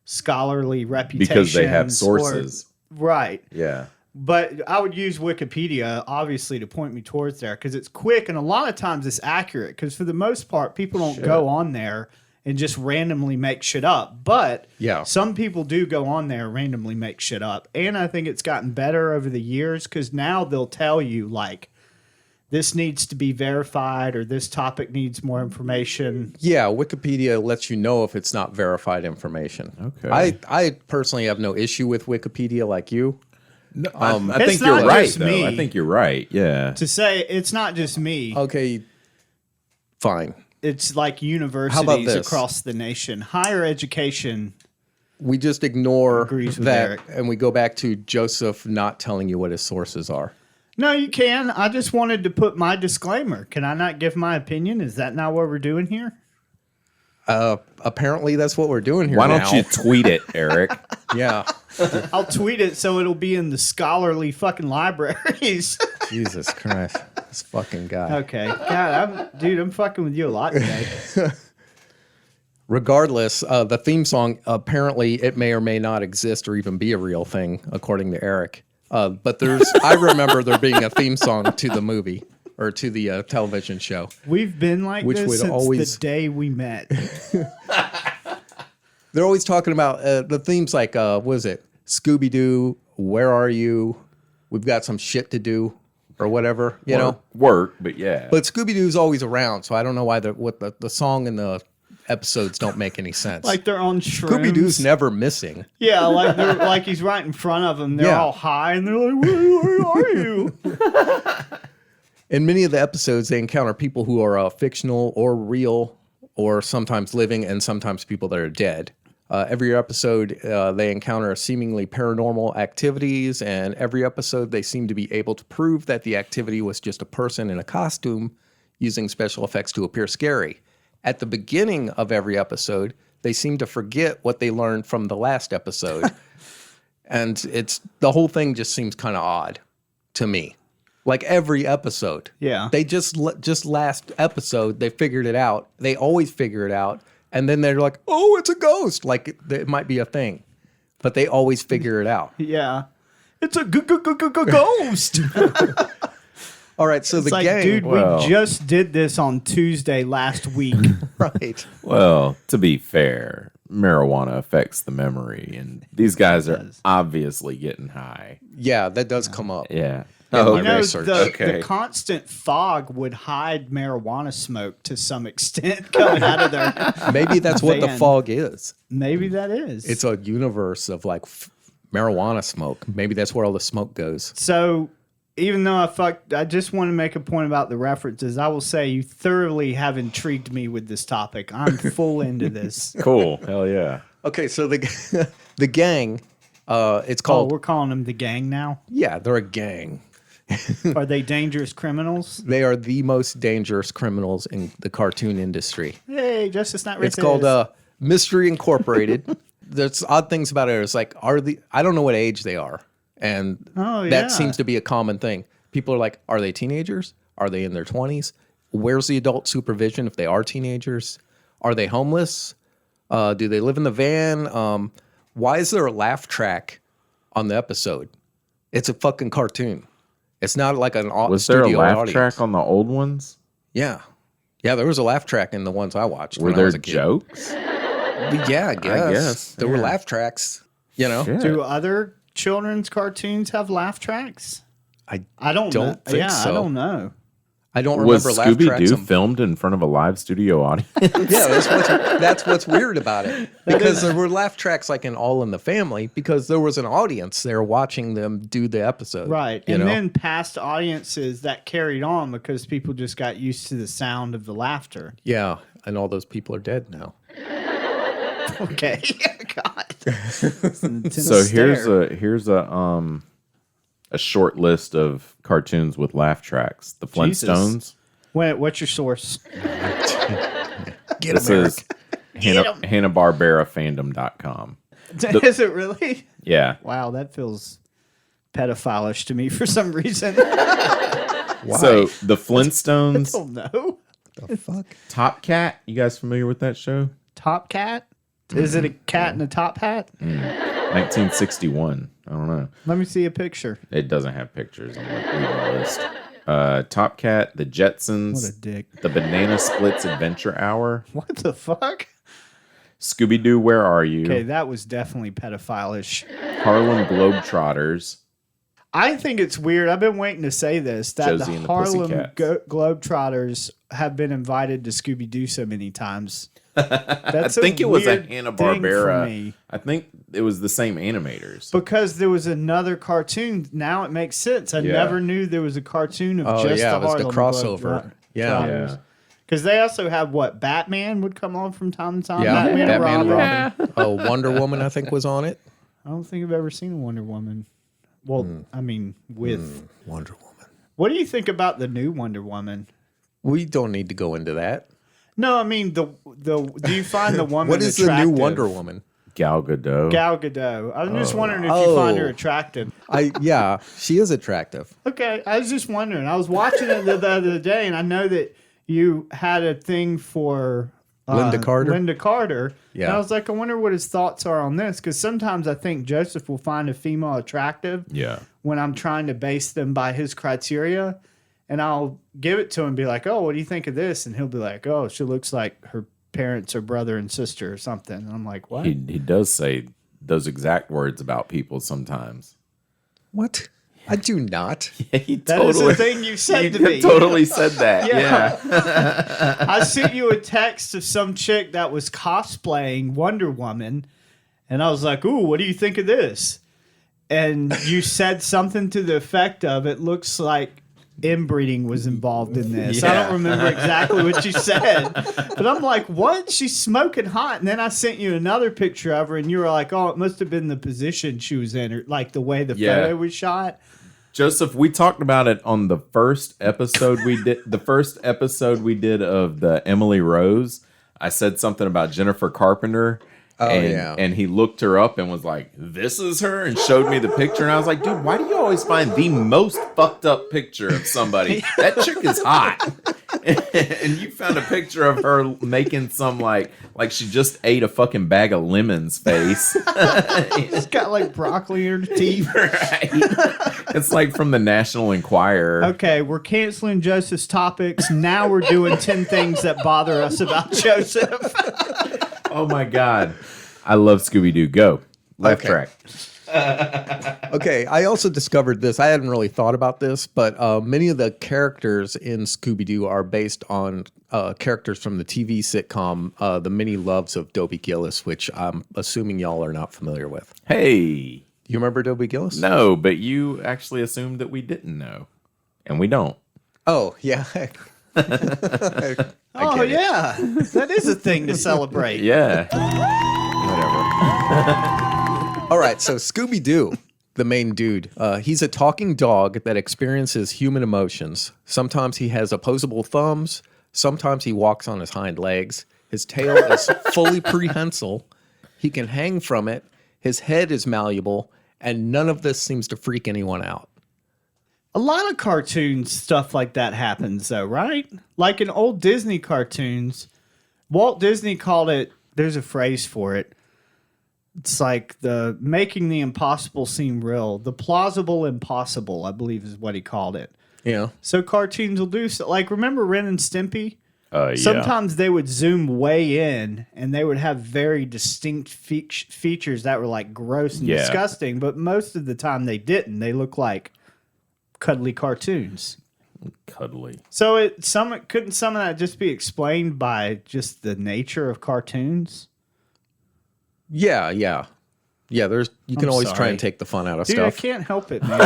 Speaker 1: scholarly reputations
Speaker 2: Because they have sources.
Speaker 1: Right.
Speaker 2: Yeah.
Speaker 1: But I would use Wikipedia, obviously, to point me towards there because it's quick and a lot of times it's accurate because for the most part, people don't go on there and just randomly make shit up. But
Speaker 3: Yeah.
Speaker 1: some people do go on there and randomly make shit up. And I think it's gotten better over the years because now they'll tell you, like, this needs to be verified or this topic needs more information.
Speaker 3: Yeah, Wikipedia lets you know if it's not verified information.
Speaker 2: Okay.
Speaker 3: I personally have no issue with Wikipedia like you.
Speaker 2: No, I
Speaker 1: It's
Speaker 2: think you're
Speaker 1: not
Speaker 2: right,
Speaker 1: just
Speaker 2: though.
Speaker 1: me.
Speaker 2: I think you're right. Yeah.
Speaker 1: To say it's not just me,
Speaker 3: Okay, fine.
Speaker 1: it's like
Speaker 3: How about
Speaker 1: universities
Speaker 3: this?
Speaker 1: across the nation. Higher education.
Speaker 3: We just ignore
Speaker 1: Agrees with
Speaker 3: that
Speaker 1: Eric.
Speaker 3: and we go back to Joseph not telling you what his sources are.
Speaker 1: No, you can. I just wanted to put my disclaimer. Can I not give my opinion? Is that not what we're doing here?
Speaker 3: Apparently, that's what we're doing here
Speaker 2: Why
Speaker 3: now.
Speaker 2: don't you tweet it, Eric?
Speaker 3: Yeah.
Speaker 1: I'll tweet it so it'll be in the scholarly fucking libraries.
Speaker 3: Jesus Christ. This fucking guy.
Speaker 1: Okay. God, I'm fucking with you a lot today.
Speaker 3: Regardless, the theme song, apparently it may or may not exist or even be a real thing, according to Eric. But I remember there being a theme song to the movie or to the television show.
Speaker 1: We've been like
Speaker 3: Which
Speaker 1: this
Speaker 3: would
Speaker 1: since
Speaker 3: always-
Speaker 1: the day we met.
Speaker 3: They're always talking about the themes like, what is it? Scooby Doo, Where Are You? We've got some shit to do or whatever, you know?
Speaker 2: Work, but yeah.
Speaker 3: But Scooby Doo's always around, so I don't know why the song and the episodes don't make any sense.
Speaker 1: Like they're on shrooms.
Speaker 3: Scooby Doo's never missing.
Speaker 1: Yeah, like they're like he's right in front of them. They're
Speaker 3: Yeah.
Speaker 1: all high and they're like, where are you?
Speaker 3: In many of the episodes, they encounter people who are fictional or real, or sometimes living, and sometimes people that are dead. Every episode, they encounter seemingly paranormal activities, and every episode, they seem to be able to prove that the activity was just a person in a costume using special effects to appear scary. At the beginning of every episode, they seem to forget what they learned from the last episode. And the whole thing just seems kind of odd to me. Like every episode.
Speaker 1: Yeah.
Speaker 3: They just last episode, they figured it out. They always figure it out. And then they're like, oh, it's a ghost. Like it might be a thing. But they always figure it out.
Speaker 1: Yeah. It's a ghost.
Speaker 3: All right, so
Speaker 1: It's
Speaker 3: the
Speaker 1: like,
Speaker 3: gang.
Speaker 1: dude,
Speaker 2: Well-
Speaker 1: we just did this on Tuesday last week.
Speaker 3: Right.
Speaker 2: Well, to be fair, marijuana affects the memory, and these guys are
Speaker 1: does.
Speaker 2: obviously getting high.
Speaker 3: Yeah, that does come up.
Speaker 2: Yeah.
Speaker 3: my
Speaker 2: Oh,
Speaker 1: You know,
Speaker 3: research.
Speaker 1: the
Speaker 2: Okay.
Speaker 1: constant fog would hide marijuana smoke to some extent coming out of there.
Speaker 3: Maybe that's what the
Speaker 1: Van.
Speaker 3: fog is.
Speaker 1: Maybe that is.
Speaker 3: It's a universe of like marijuana smoke. Maybe that's where all the smoke goes.
Speaker 1: So, even though I just want to make a point about the references. I will say you thoroughly have intrigued me with this topic. I'm full into this.
Speaker 2: cool. Hell yeah.
Speaker 3: Okay, so the the gang, it's
Speaker 1: Oh,
Speaker 3: called.
Speaker 1: we're calling them the gang now.
Speaker 3: Yeah, they're a gang.
Speaker 1: Are they dangerous criminals?
Speaker 3: They are the most dangerous criminals in the cartoon industry.
Speaker 1: Hey, Justice Not
Speaker 3: It's called Mystery Incorporated. There's odd things about it. It's like, I don't know what age they are. And
Speaker 1: Oh, yeah.
Speaker 3: that seems to be a common thing. People are like, are they teenagers? Are they in their 20s? Where's the adult supervision if they are teenagers? Are they homeless? Do they live in the van? Why is there a laugh track on the episode? It's a fucking cartoon. It's not like an
Speaker 2: Was there a
Speaker 3: studio
Speaker 2: laugh
Speaker 3: audience.
Speaker 2: track on the old ones?
Speaker 3: Yeah. Yeah, there was a laugh track in the ones I watched.
Speaker 2: Were
Speaker 3: when I
Speaker 2: there
Speaker 3: was a kid.
Speaker 2: jokes?
Speaker 3: Yeah, I guess. There were
Speaker 2: yeah.
Speaker 3: laugh tracks, you know?
Speaker 2: Shit.
Speaker 1: Do other children's cartoons have laugh tracks?
Speaker 3: I
Speaker 1: don't
Speaker 3: Don't
Speaker 1: know.
Speaker 3: think
Speaker 1: Yeah,
Speaker 3: so.
Speaker 1: I don't know.
Speaker 3: I don't
Speaker 2: Was
Speaker 3: remember laugh tracks.
Speaker 2: Scooby Doo filmed in front of a live studio audience?
Speaker 3: Yeah, that's what's weird about it. Because there were laugh tracks like in All in the Family because there was an audience there watching them do the episode.
Speaker 1: Right.
Speaker 3: You
Speaker 1: And
Speaker 3: know?
Speaker 1: then past audiences that carried on because people just got used to the sound of the laughter.
Speaker 3: Yeah, and all those people are dead now.
Speaker 1: Okay. God. It's an intense
Speaker 2: So
Speaker 1: stare.
Speaker 2: here's a short list of cartoons with laugh tracks. The
Speaker 1: Jesus.
Speaker 2: Flintstones.
Speaker 1: Wait, what's your source?
Speaker 3: Get
Speaker 2: This is HannaBarberaFandom.com.
Speaker 1: Is it really?
Speaker 2: Yeah.
Speaker 1: Wow, that feels pedophilish to me for some reason.
Speaker 3: Why?
Speaker 2: So the Flintstones,
Speaker 1: Oh no.
Speaker 3: the fuck?
Speaker 2: Top Cat. You guys familiar with that show?
Speaker 1: Top cat? Is it a cat in a top hat?
Speaker 2: 1961. I don't know.
Speaker 1: Let me see a picture.
Speaker 2: It doesn't have pictures on the list. Top Cat, The Jetsons,
Speaker 1: What a dick.
Speaker 2: The Banana Splits Adventure Hour,
Speaker 1: What the fuck?
Speaker 2: Scooby Doo, Where Are You?
Speaker 1: Okay, that was definitely pedophilish.
Speaker 2: Harlem Globetrotters.
Speaker 1: I think it's weird. I've been waiting to say this that
Speaker 2: Josie
Speaker 1: the
Speaker 2: and the
Speaker 1: Harlem
Speaker 2: Pussycats.
Speaker 1: Globetrotters have been invited to Scooby Doo so many times.
Speaker 2: I
Speaker 1: That's
Speaker 2: think it was a
Speaker 1: weird thing for
Speaker 2: Hanna-Barbera.
Speaker 1: me.
Speaker 2: I think it was the same animators.
Speaker 1: Because there was another cartoon. Now it makes sense. I
Speaker 2: Yeah.
Speaker 1: never knew there was a cartoon of
Speaker 3: Oh,
Speaker 1: just
Speaker 3: yeah,
Speaker 1: the
Speaker 3: it was the
Speaker 1: Harlem
Speaker 3: crossover. Yeah.
Speaker 2: Yeah.
Speaker 1: Because they also have what? Batman would come on from time to time.
Speaker 3: Yeah,
Speaker 1: Batman, and
Speaker 3: Batman
Speaker 1: Robin.
Speaker 3: and Robin. Oh, Wonder Woman, I think, was on it.
Speaker 1: I don't think I've ever seen a Wonder Woman. Well, I mean, with.
Speaker 3: Wonder Woman.
Speaker 1: What do you think about the new Wonder Woman?
Speaker 3: We don't need to go into that.
Speaker 1: No, I mean the. Do you find the woman
Speaker 3: What is the
Speaker 1: attractive?
Speaker 3: new Wonder Woman?
Speaker 2: Gal Gadot.
Speaker 1: Gal Gadot. I was just wondering if you find her
Speaker 3: Oh.
Speaker 1: attractive.
Speaker 3: Yeah, she is attractive.
Speaker 1: Okay, I was just wondering. I was watching it the other day, and I know that you had a thing for
Speaker 3: Linda Carter?
Speaker 1: Linda Carter.
Speaker 3: Yeah.
Speaker 1: And I was like, I wonder what his thoughts are on this, because sometimes I think Joseph will find a female attractive
Speaker 2: Yeah.
Speaker 1: when I'm trying to base them by his criteria, and I'll give it to him and be like, oh, what do you think of this? And he'll be like, oh, she looks like her parents or brother and sister or something. And I'm like, what?
Speaker 2: He does say those exact words about people sometimes.
Speaker 3: What? I do not.
Speaker 2: He
Speaker 1: That is the thing you said to me.
Speaker 2: totally said that.
Speaker 1: Yeah.
Speaker 2: Yeah.
Speaker 1: I sent you a text of some chick that was cosplaying Wonder Woman, and I was like, ooh, what do you think of this? And you said something to the effect of, it looks like inbreeding was involved in this. I
Speaker 2: Yeah.
Speaker 1: don't remember exactly what you said, but I'm like, what? She's smoking hot. And then I sent you another picture of her, and you were like, oh, it must have been the position she was in, or like the way the
Speaker 2: Yeah.
Speaker 1: photo was shot.
Speaker 2: Joseph, we talked about it on the first episode we did. The first episode we did of the Emily Rose. I said something about Jennifer Carpenter,
Speaker 3: Oh,
Speaker 2: and,
Speaker 3: yeah.
Speaker 2: and he looked her up and was like, "This is her," and showed me the picture. And I was like, "Dude, why do you always find the most fucked up picture of somebody? That chick is hot." And you found a picture of her making some like she just ate a fucking bag of lemons face.
Speaker 1: It's got like broccoli in her teeth.
Speaker 2: Right. It's like from the National Enquirer.
Speaker 1: Okay, we're canceling Joseph's topics. Now we're doing 10 things that bother us about Joseph.
Speaker 2: Oh my God. I love Scooby Doo. Go. Left track.
Speaker 3: Okay, I also discovered this. I hadn't really thought about this, but many of the characters in Scooby Doo are based on characters from the TV sitcom The Many Loves of Dobie Gillis, which I'm assuming y'all are not familiar with.
Speaker 2: Hey.
Speaker 3: You remember Dobie Gillis?
Speaker 2: No, but you actually assumed that we didn't know. And we don't.
Speaker 3: Oh, yeah.
Speaker 1: Oh, yeah. That is a thing to celebrate.
Speaker 2: Yeah.
Speaker 3: Whatever. All right, so Scooby Doo, the main dude, he's a talking dog that experiences human emotions. Sometimes he has opposable thumbs. Sometimes he walks on his hind legs. His tail is fully prehensile. He can hang from it. His head is malleable. And none of this seems to freak anyone out.
Speaker 1: A lot of cartoons, stuff like that happens, though, right? Like in old Disney cartoons, Walt Disney called it, there's a phrase for it. It's like the making the impossible seem real. The plausible impossible, I believe is what he called it.
Speaker 3: Yeah.
Speaker 1: So cartoons will do so. Like, remember Ren and Stimpy?
Speaker 2: Yeah.
Speaker 1: Sometimes they would zoom way in and they would have very distinct features that were like gross and disgusting, but most of the time they didn't. They look like cuddly cartoons.
Speaker 2: Cuddly.
Speaker 1: So couldn't some of that just be explained by just the nature of cartoons?
Speaker 3: Yeah. There's you can always try
Speaker 1: sorry.
Speaker 3: and take the fun out of
Speaker 1: Dude,
Speaker 3: stuff.
Speaker 1: I can't help it, man.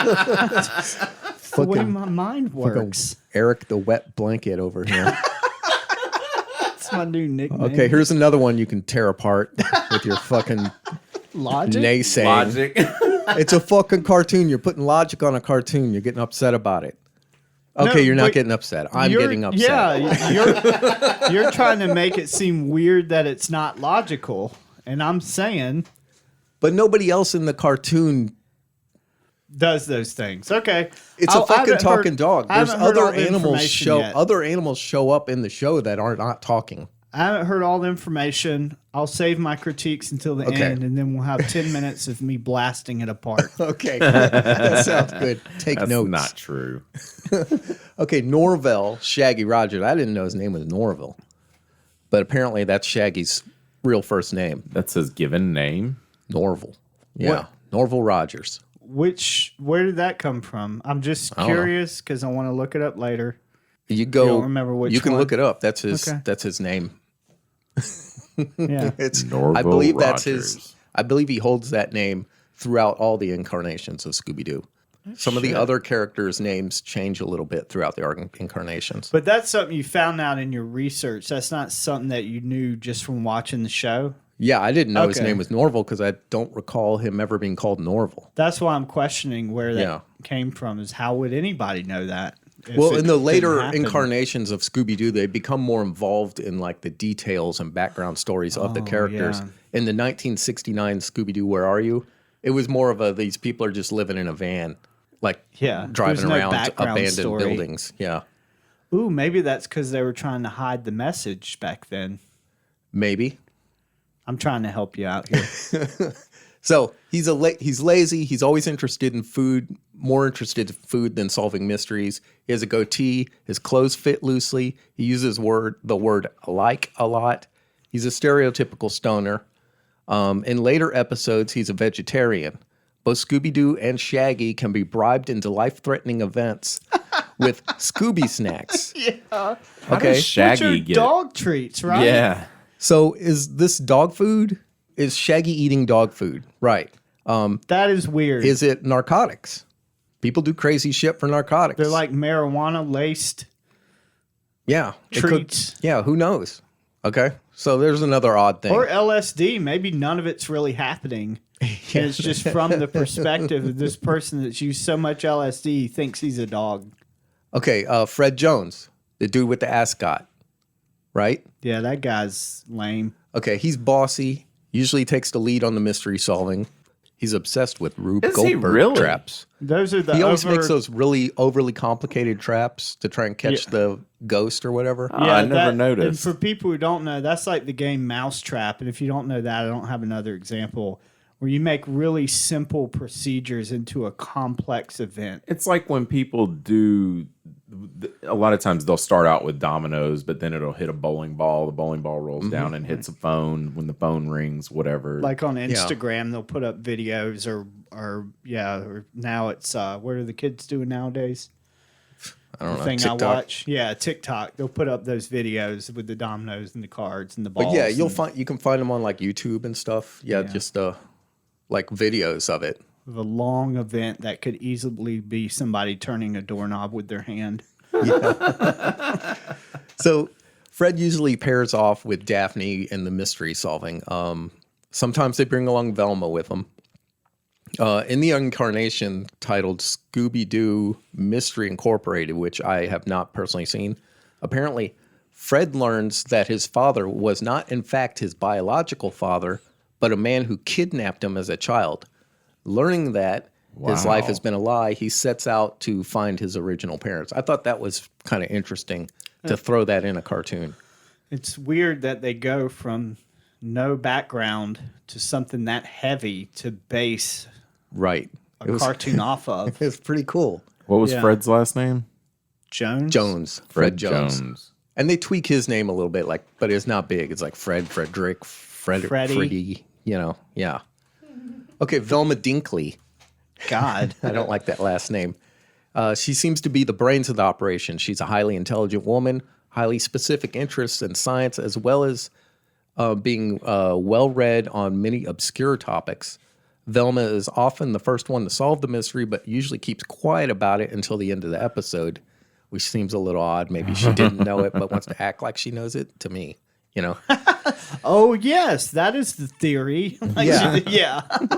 Speaker 1: It's the way my mind works.
Speaker 3: Eric the wet blanket over here.
Speaker 1: That's my new nickname.
Speaker 3: Okay, here's another one you can tear apart with your fucking
Speaker 1: Logic.
Speaker 3: naysaying.
Speaker 2: Logic.
Speaker 3: It's a fucking cartoon. You're putting logic on a cartoon. You're getting upset about it. Okay,
Speaker 1: No,
Speaker 3: you're not
Speaker 1: but
Speaker 3: getting upset. I'm getting upset.
Speaker 1: Yeah, you're trying to make it seem weird that it's not logical, and I'm saying
Speaker 3: But nobody else in the cartoon.
Speaker 1: does those things. Okay,
Speaker 3: It's a
Speaker 1: I
Speaker 3: fucking
Speaker 1: haven't
Speaker 3: talking
Speaker 1: heard-
Speaker 3: dog.
Speaker 1: I
Speaker 3: There's
Speaker 1: haven't heard all
Speaker 3: other
Speaker 1: the
Speaker 3: animals
Speaker 1: information yet.
Speaker 3: Other animals show up in the show that are not talking.
Speaker 1: I haven't heard all the information. I'll save my critiques until the
Speaker 3: Okay.
Speaker 1: end, and then we'll have 10 minutes of me blasting it apart.
Speaker 3: Okay, that sounds good. Take
Speaker 2: That's
Speaker 3: notes.
Speaker 2: not true.
Speaker 3: Okay, Norvell, Shaggy Rogers. I didn't know his name was Norville, but apparently that's Shaggy's real first name,
Speaker 2: That's his given name.
Speaker 3: Norville. Yeah,
Speaker 1: What?
Speaker 3: Norville Rogers.
Speaker 1: Where did that come from? I'm just
Speaker 3: don't know.
Speaker 1: curious because I want to look it up later.
Speaker 3: You go.
Speaker 1: don't remember which
Speaker 3: You can
Speaker 1: one?
Speaker 3: look it up. That's his.
Speaker 1: Okay.
Speaker 3: That's his name.
Speaker 1: Yeah.
Speaker 3: It's.
Speaker 2: Norville
Speaker 3: I believe that's
Speaker 2: Rogers.
Speaker 3: his. I believe he holds that name throughout all the incarnations of Scooby Doo. Some of the other characters' names change a little bit throughout the incarnations.
Speaker 1: But that's something you found out in your research. That's not something that you knew just from watching the show.
Speaker 3: Yeah, I didn't know his
Speaker 1: Okay.
Speaker 3: name was Norville because I don't recall him ever being called Norville.
Speaker 1: That's why I'm questioning where that
Speaker 3: Yeah.
Speaker 1: came from. Is how would anybody know that? if
Speaker 3: Well,
Speaker 1: it
Speaker 3: in the
Speaker 1: didn't
Speaker 3: later
Speaker 1: happen?
Speaker 3: incarnations of Scooby Doo, they become more involved in like the details and background stories of the characters.
Speaker 1: yeah.
Speaker 3: In the 1969 Scooby Doo, Where Are You? It was more of these people are just living in a van, like
Speaker 1: Yeah,
Speaker 3: driving
Speaker 1: there's no
Speaker 3: around
Speaker 1: background
Speaker 3: abandoned
Speaker 1: story.
Speaker 3: buildings. Yeah,
Speaker 1: Ooh, maybe that's because they were trying to hide the message back then.
Speaker 3: maybe.
Speaker 1: I'm trying to help you out here.
Speaker 3: So he's lazy. He's always interested in food, more interested in food than solving mysteries. He has a goatee. His clothes fit loosely. He uses the word like a lot. He's a stereotypical stoner. In later episodes, he's a vegetarian. Both Scooby-Doo and Shaggy can be bribed into life-threatening events with Scooby snacks.
Speaker 1: Yeah.
Speaker 2: How
Speaker 3: Okay.
Speaker 2: does Shaggy
Speaker 1: Which are
Speaker 2: get?
Speaker 1: dog treats, right?
Speaker 2: Yeah.
Speaker 3: So is this dog food? Is Shaggy eating dog food? Right.
Speaker 1: That is weird.
Speaker 3: Is it narcotics? People do crazy shit for narcotics.
Speaker 1: They're like marijuana laced
Speaker 3: yeah, it could-
Speaker 1: treats.
Speaker 3: yeah, who knows? Okay, so there's another odd thing.
Speaker 1: Or LSD. Maybe none of it's really happening. And it's just from the perspective of this person that's used so much LSD, he thinks he's a dog.
Speaker 3: Okay, Fred Jones, the dude with the ascot. right?
Speaker 1: Yeah, that guy's lame.
Speaker 3: Okay, he's bossy. Usually takes the lead on the mystery solving. He's obsessed with Rube
Speaker 2: Is he
Speaker 3: Goldberg
Speaker 2: really?
Speaker 3: traps.
Speaker 1: Those are the
Speaker 3: He always makes those really overly complicated traps to try and catch the ghost or whatever.
Speaker 2: I never noticed.
Speaker 1: And for people who don't know, that's like the game Mousetrap. And if you don't know that, I don't have another example where you make really simple procedures into a complex event.
Speaker 2: It's like when people do, a lot of times they'll start out with dominoes, but then it'll hit a bowling ball. The bowling ball rolls down and hits a phone when the phone rings, whatever.
Speaker 1: Like on Instagram, they'll put up videos or now it's, what are the kids doing nowadays?
Speaker 3: I don't know.
Speaker 1: Thing
Speaker 3: TikTok.
Speaker 1: I watch. Yeah, TikTok. They'll put up those videos with the dominoes and the cards and the balls.
Speaker 3: But yeah, you can find them on like YouTube and stuff. Yeah. Just like videos of it.
Speaker 1: Of a long event that could easily be somebody turning a doorknob with their hand.
Speaker 3: So Fred usually pairs off with Daphne in the mystery solving. Sometimes they bring along Velma with them. In the incarnation titled Scooby Doo Mystery Incorporated, which I have not personally seen, apparently Fred learns that his father was not in fact his biological father, but a man who kidnapped him as a child. Learning that his life has been a lie, he sets out to find his original parents. I thought that was kind of interesting to throw that in a cartoon.
Speaker 1: It's weird that they go from no background to something that heavy to base
Speaker 3: Right.
Speaker 1: a cartoon off of.
Speaker 3: It was pretty cool.
Speaker 2: What was
Speaker 1: Yeah.
Speaker 2: Fred's last name?
Speaker 1: Jones?
Speaker 3: Fred Jones. And they tweak his name a little bit, like, but it's not big. It's like Frederick,
Speaker 1: Freddie.
Speaker 3: Freddie, yeah. Okay, Velma Dinkley.
Speaker 1: God.
Speaker 3: I don't like that last name. She seems to be the brains of the operation. She's a highly intelligent woman, highly specific interests in science, as well as being well-read on many obscure topics. Velma is often the first one to solve the mystery, but usually keeps quiet about it until the end of the episode, which seems a little odd. Maybe she didn't know it, but wants to act like she knows it, to me,
Speaker 1: Oh, yes. That is the theory. Yeah.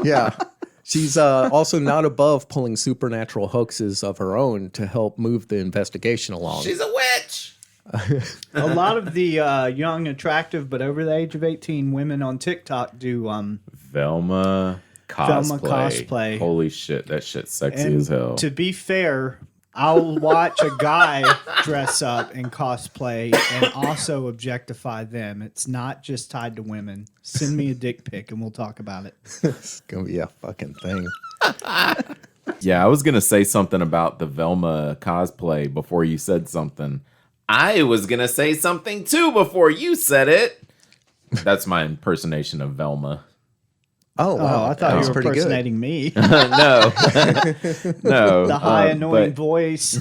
Speaker 3: Yeah. She's also not above pulling supernatural hoaxes of her own to help move the investigation along.
Speaker 2: She's a witch.
Speaker 1: A lot of the young, attractive, but over the age of 18 women on TikTok do
Speaker 2: Velma cosplay. Holy shit, that shit's sexy as hell.
Speaker 1: To be fair, I'll watch a guy dress up and cosplay and also objectify them. It's not just tied to women. Send me a dick pic and we'll talk about it.
Speaker 3: It's going to be a fucking thing.
Speaker 2: Yeah, I was going to say something about the Velma cosplay before you said something. I was going to say something too before you said it. That's my impersonation of Velma.
Speaker 3: Oh, wow.
Speaker 1: I thought you were impersonating me.
Speaker 2: No. No.
Speaker 1: The high annoying voice.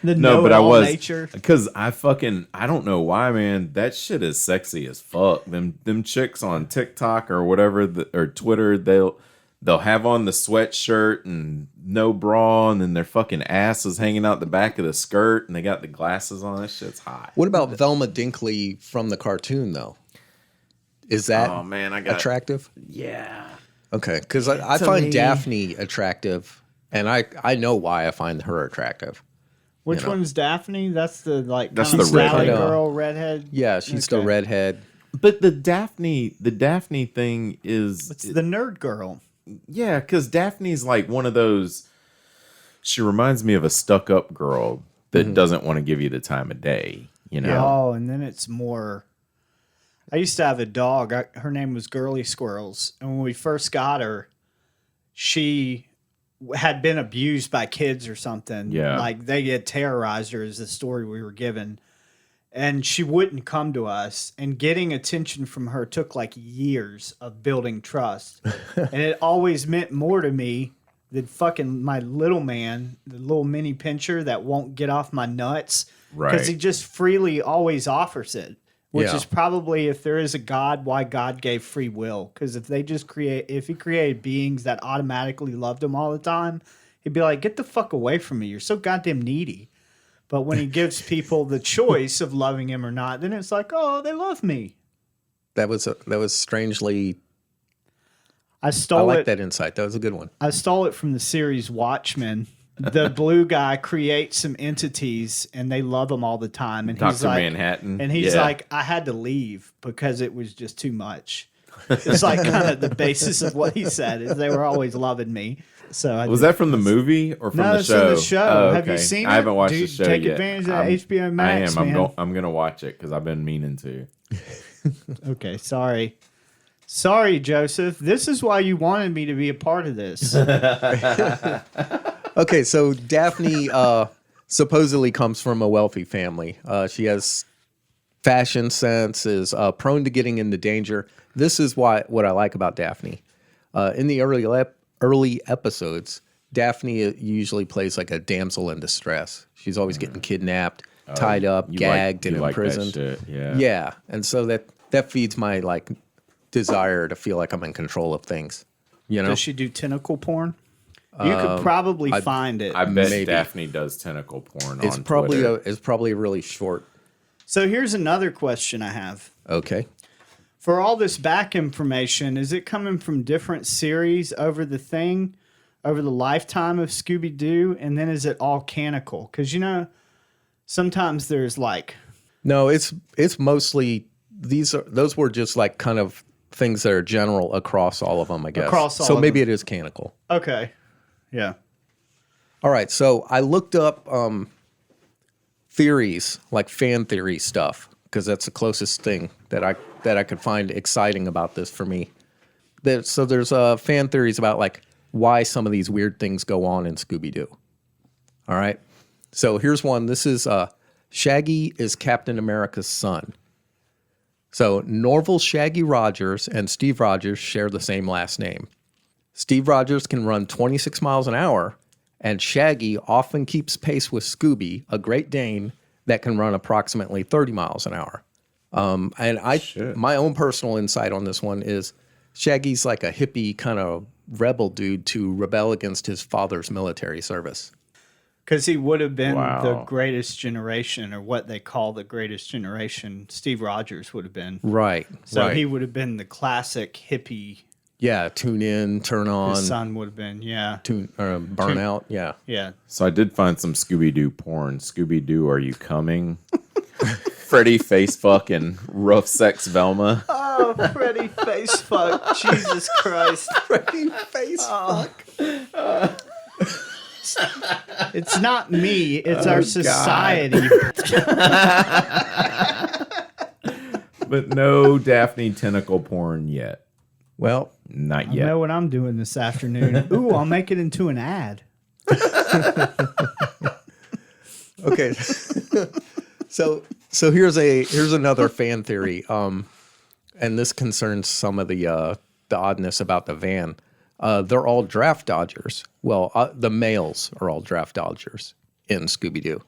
Speaker 2: No, but I was
Speaker 1: nature.
Speaker 2: Because I don't know why, man. That shit is sexy as fuck. Them chicks on TikTok or whatever or Twitter, they'll have on the sweatshirt and no bra, and then their fucking ass is hanging out the back of the skirt, and they got the glasses on. That shit's hot.
Speaker 3: What about Velma Dinkley from the cartoon, though? Is that attractive?
Speaker 2: Yeah.
Speaker 3: Okay, because I find Daphne attractive, and I know why I find her attractive.
Speaker 1: Which one's Daphne? That's the
Speaker 2: That's
Speaker 1: kind of
Speaker 2: the redhead.
Speaker 1: girl, redhead.
Speaker 3: Yeah, she's the redhead.
Speaker 2: But the Daphne thing is
Speaker 1: It's the nerd girl.
Speaker 2: Yeah, because Daphne's like one of those. She reminds me of a stuck-up girl that doesn't want to give you the time of day.
Speaker 1: Oh, and then it's more. I used to have a dog. Her name was Girly Squirrels. And when we first got her, she had been abused by kids or something.
Speaker 2: Yeah.
Speaker 1: Like they had terrorized her is the story we were given. And she wouldn't come to us. And getting attention from her took like years of building trust. And it always meant more to me than fucking my little man, the little mini pincher that won't get off my nuts.
Speaker 2: Right.
Speaker 1: Because he just freely always offers it. Which
Speaker 3: Yeah.
Speaker 1: is probably, if there is a God, why God gave free will. Because if he created beings that automatically loved him all the time, he'd be like, get the fuck away from me. You're so goddamn needy. But when he gives people the choice of loving him or not, then it's like, oh, they love me.
Speaker 3: That was strangely.
Speaker 1: I
Speaker 3: I
Speaker 1: stole
Speaker 3: like
Speaker 1: it.
Speaker 3: that insight. That was a good one.
Speaker 1: I stole it from the series Watchmen. the blue guy creates some entities and they love him all the time. And he's
Speaker 2: Dr.
Speaker 1: like,
Speaker 2: Manhattan.
Speaker 1: and he's
Speaker 2: Yeah.
Speaker 1: like, I had to leave because it was just too much. It's like kind of the basis of what he said is they were always loving me. So
Speaker 2: Was that from the movie or from
Speaker 1: No,
Speaker 2: the
Speaker 1: it's
Speaker 2: show?
Speaker 1: from the show.
Speaker 2: Oh,
Speaker 1: Have you
Speaker 2: okay.
Speaker 1: seen it?
Speaker 2: I haven't watched
Speaker 1: Dude,
Speaker 2: the show
Speaker 1: take
Speaker 2: yet.
Speaker 1: advantage of that HBO Max,
Speaker 2: I am.
Speaker 1: man.
Speaker 2: I'm gonna watch it because I've been meaning to.
Speaker 1: Okay, sorry. Sorry, Joseph. This is why you wanted me to be a part of this.
Speaker 3: Okay, so Daphne supposedly comes from a wealthy family. She has fashion sense, is prone to getting into danger. This is what I like about Daphne. In the early episodes, Daphne usually plays like a damsel in distress. She's always getting kidnapped, tied up, gagged, and
Speaker 2: you like that
Speaker 3: imprisoned.
Speaker 2: shit, yeah.
Speaker 3: Yeah, and so that feeds my like desire to feel like I'm in control of things. You know,
Speaker 1: Does she do tentacle porn? You could probably find it.
Speaker 2: I bet
Speaker 3: Maybe.
Speaker 2: Daphne does tentacle porn
Speaker 3: it's
Speaker 2: on
Speaker 3: probably
Speaker 2: Twitter.
Speaker 3: it's probably really short.
Speaker 1: So here's another question I have.
Speaker 3: Okay.
Speaker 1: For all this back information, is it coming from different series over the lifetime of Scooby Doo? And then is it all canonical? Because, sometimes there's like...
Speaker 3: No, it's mostly those were just like kind of things that are general across all of them, I guess.
Speaker 1: Across all
Speaker 3: so
Speaker 1: of
Speaker 3: maybe
Speaker 1: them.
Speaker 3: it is canonical.
Speaker 1: Okay. Yeah.
Speaker 3: All right, so I looked up theories, like fan theory stuff, because that's the closest thing that I could find exciting about this for me. There's fan theories about like why some of these weird things go on in Scooby Doo. All right, so here's one. This is Shaggy is Captain America's son. So Norval Shaggy Rogers and Steve Rogers share the same last name. Steve Rogers can run 26 miles an hour, and Shaggy often keeps pace with Scooby, a Great Dane that can run approximately 30 miles an hour. My own personal insight on this one is Shaggy's like a hippie kind of rebel dude to rebel against his father's military service.
Speaker 1: Because he would have been
Speaker 2: Wow.
Speaker 1: the greatest generation, or what they call the greatest generation. Steve Rogers would have been.
Speaker 3: Right.
Speaker 1: So
Speaker 3: right.
Speaker 1: he would have been the classic hippie.
Speaker 3: Yeah, tune in, turn on,
Speaker 1: His son would have been, yeah.
Speaker 3: burn out. Yeah.
Speaker 1: Yeah.
Speaker 2: So I did find some Scooby Doo porn. Scooby Doo, are you coming? Freddy face fucking rough sex Velma.
Speaker 1: Oh, Freddy face fuck. Jesus Christ.
Speaker 3: Freddy face fuck.
Speaker 1: It's not me, it's our society.
Speaker 2: But no Daphne tentacle porn yet.
Speaker 3: Well,
Speaker 2: Not
Speaker 1: I
Speaker 2: yet.
Speaker 1: know what I'm doing this afternoon. Ooh, I'll make it into an ad.
Speaker 3: okay. So here's another fan theory. And this concerns some of the oddness about the van. They're all draft dodgers. Well, the males are all draft dodgers in Scooby Doo.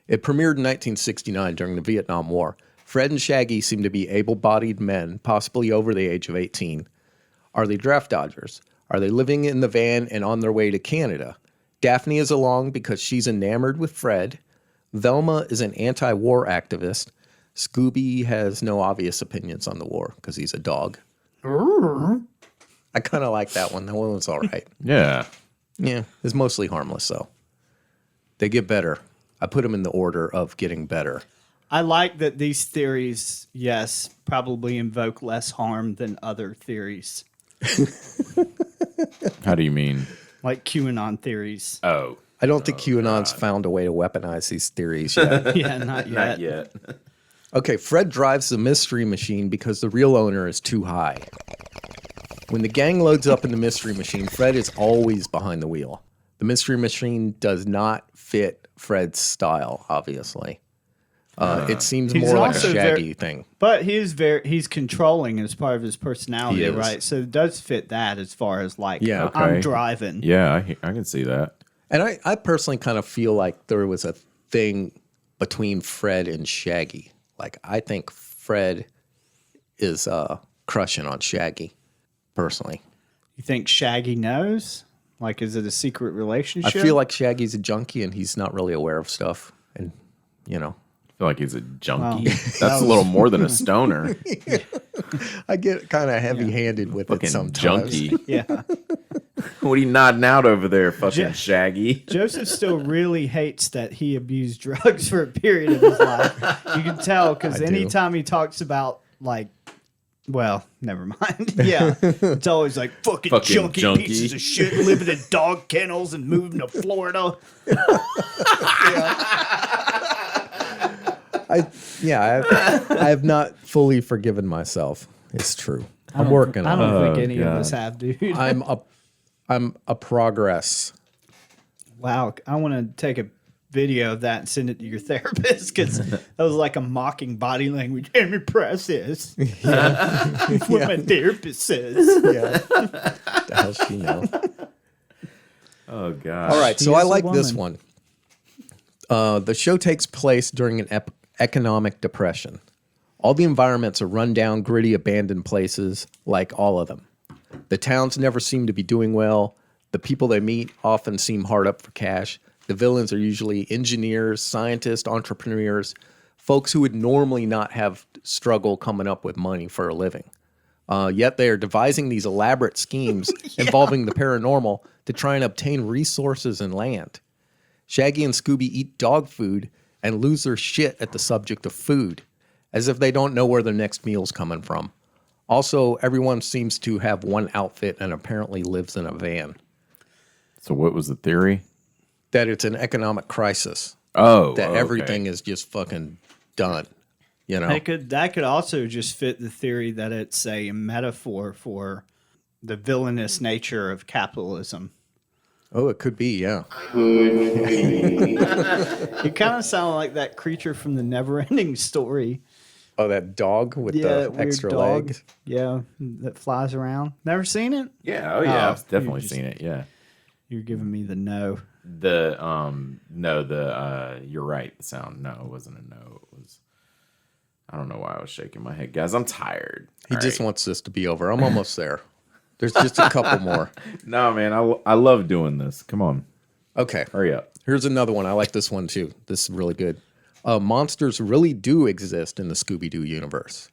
Speaker 3: It premiered in 1969 during the Vietnam War. Fred and Shaggy seem to be able-bodied men, possibly over the age of 18. Are they draft dodgers? Are they living in the van and on their way to Canada? Daphne is along because she's enamored with Fred. Velma is an anti-war activist. Scooby has no obvious opinions on the war because he's a dog. I kind of like that one. That one was all right.
Speaker 2: Yeah.
Speaker 3: Yeah, it's mostly harmless, though. They get better. I put them in the order of getting better.
Speaker 1: I like that these theories, yes, probably invoke less harm than other theories,
Speaker 2: How do you mean?
Speaker 1: like QAnon theories.
Speaker 2: Oh,
Speaker 3: I don't think QAnon's found a way to weaponize these theories yet.
Speaker 1: Yeah, not yet.
Speaker 2: not yet.
Speaker 3: Okay, Fred drives the mystery machine because the real owner is too high. When the gang loads up in the mystery machine, Fred is always behind the wheel. The mystery machine does not fit Fred's style, obviously. It seems
Speaker 1: He's
Speaker 3: more like a
Speaker 1: also
Speaker 3: Shaggy thing.
Speaker 1: But he's controlling as part of his personality,
Speaker 3: He is.
Speaker 1: right? So it does fit that as far as like,
Speaker 3: Yeah.
Speaker 1: I'm
Speaker 2: Okay.
Speaker 1: driving.
Speaker 2: Yeah, I can see that.
Speaker 3: And I personally kind of feel like there was a thing between Fred and Shaggy. Like, I think Fred is crushing on Shaggy, personally.
Speaker 1: You think Shaggy knows? Like, is it a secret
Speaker 3: I
Speaker 1: relationship?
Speaker 3: feel like Shaggy's a junkie and he's not really aware of stuff. And, you know,
Speaker 2: I feel like he's a junkie.
Speaker 1: Wow.
Speaker 2: That's a little more than a stoner.
Speaker 3: I get kind of heavy-handed with it
Speaker 2: Fucking
Speaker 3: sometimes.
Speaker 2: junkie.
Speaker 1: Yeah.
Speaker 2: What are you nodding out over there, fucking Shaggy?
Speaker 1: Joseph still really hates that he abused drugs for a period of his life. You can tell because anytime he talks about like, well, never mind. Yeah, it's always like fucking junky pieces of shit living in dog kennels and moving to Florida.
Speaker 3: I have not fully forgiven myself. It's true. I'm working on it.
Speaker 1: I don't think any of us have, dude.
Speaker 3: I'm a progress.
Speaker 1: Wow, I want to take a video of that and send it to your therapist because that was like a mocking body language. Let me process. What my therapist says.
Speaker 3: Yeah. The hell she know?
Speaker 2: Oh god.
Speaker 3: All right, so I like this one. The show takes place during an economic depression. All the environments are run down, gritty, abandoned places, like all of them. The towns never seem to be doing well. The people they meet often seem hard up for cash. The villains are usually engineers, scientists, entrepreneurs, folks who would normally not have struggle coming up with money for a living. Yet they are devising these elaborate schemes involving the paranormal to try and obtain resources and land. Shaggy and Scooby eat dog food and lose their shit at the subject of food, as if they don't know where their next meal's coming from. Also, everyone seems to have one outfit and apparently lives in a van.
Speaker 2: So what was the theory?
Speaker 3: That it's an economic crisis.
Speaker 2: Oh,
Speaker 3: that everything is just fucking done. You know,
Speaker 1: that could also just fit the theory that it's a metaphor for the villainous nature of capitalism.
Speaker 3: Oh, it could be, yeah.
Speaker 1: You kind of sound like that creature from the Never-Ending Story.
Speaker 3: Oh, that dog with the extra
Speaker 1: dog.
Speaker 3: legs?
Speaker 1: Yeah, that flies around. Never seen it?
Speaker 2: Yeah, I've definitely seen it, yeah.
Speaker 1: You're giving me the no.
Speaker 2: You're right, the sound. No, it wasn't a no. It was, I don't know why I was shaking my head. Guys, I'm tired.
Speaker 3: He just wants this to be over. I'm almost there. There's just a couple more.
Speaker 2: No, man, I love doing this. Come on.
Speaker 3: Okay.
Speaker 2: Hurry up.
Speaker 3: Here's another one. I like this one too. This is really good. Monsters really do exist in the Scooby Doo universe.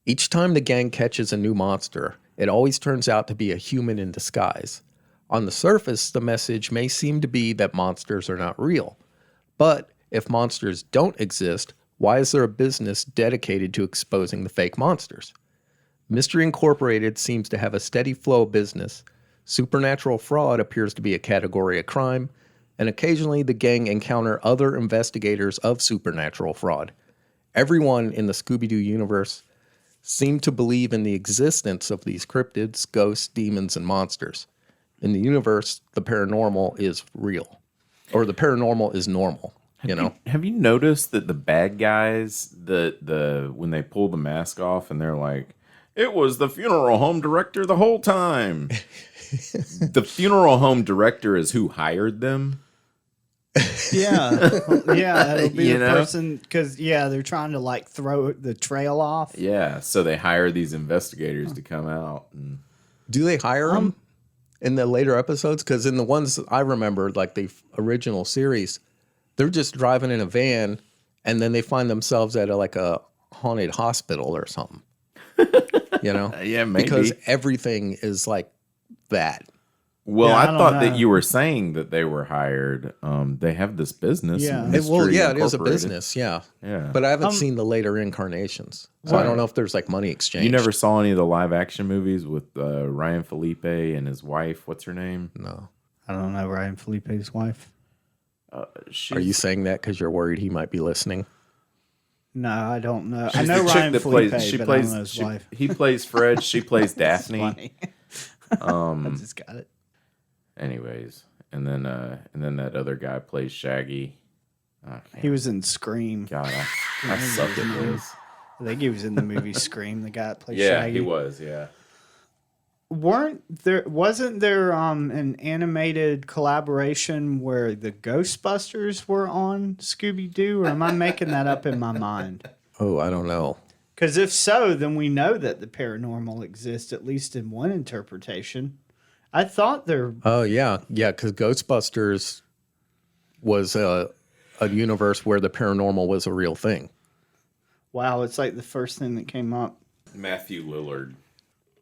Speaker 3: Each time the gang catches a new monster, it always turns out to be a human in disguise. On the surface, the message may seem to be that monsters are not real. But if monsters don't exist, why is there a business dedicated to exposing the fake monsters? Mystery Incorporated seems to have a steady flow of business. Supernatural fraud appears to be a category of crime, and occasionally the gang encounter other investigators of supernatural fraud. Everyone in the Scooby-Doo universe seemed to believe in the existence of these cryptids, ghosts, demons, and monsters. In the universe, the paranormal is real. Or the paranormal is normal, you know?
Speaker 2: Have you noticed that the bad guys, when they pull the mask off and they're like, it was the funeral home director the whole time. The funeral home director is who hired them.
Speaker 1: Yeah. Yeah, it'll be the person, because, they're trying to, like, throw the trail off.
Speaker 2: Yeah, so they hire these investigators to come out. And
Speaker 3: do they hire them in the later episodes? Because in the ones I remember, like the original series, they're just driving in a van, and then they find themselves at a haunted hospital or something. You know?
Speaker 2: Yeah, maybe.
Speaker 3: Because everything is like that.
Speaker 2: Well, I thought that you were saying that they were hired. They have this business.
Speaker 1: Yeah.
Speaker 3: It is a business, yeah.
Speaker 2: Yeah.
Speaker 3: But I haven't seen the later incarnations. So I don't know if there's like money exchange.
Speaker 2: You never saw any of the live action movies with Ryan Felipe and his wife? What's her name?
Speaker 3: No.
Speaker 1: I don't know Ryan Felipe's wife.
Speaker 3: Are you saying that because you're worried he might be listening?
Speaker 1: No, I don't know. I
Speaker 2: She's
Speaker 1: know
Speaker 2: the chick
Speaker 1: Ryan
Speaker 2: that
Speaker 1: Felipe,
Speaker 2: plays. She
Speaker 1: but
Speaker 2: plays.
Speaker 1: I don't know his wife.
Speaker 2: He plays Fred. She plays Daphne.
Speaker 1: Funny. I just got it.
Speaker 2: Anyways, and then that other guy plays Shaggy.
Speaker 1: He was in Scream.
Speaker 2: God, I suck at this.
Speaker 1: I think he was in the movie Scream. The guy that plays
Speaker 2: Yeah,
Speaker 1: Shaggy.
Speaker 2: he was. Yeah.
Speaker 1: Wasn't there an animated collaboration where the Ghostbusters were on Scooby Doo, or am I making that up in my mind?
Speaker 3: Oh, I don't know.
Speaker 1: Because if so, then we know that the paranormal exists, at least in one interpretation. I thought there.
Speaker 3: Oh yeah, because Ghostbusters was a universe where the paranormal was a real thing.
Speaker 1: Wow, it's like the first thing that came up.
Speaker 2: Matthew Lillard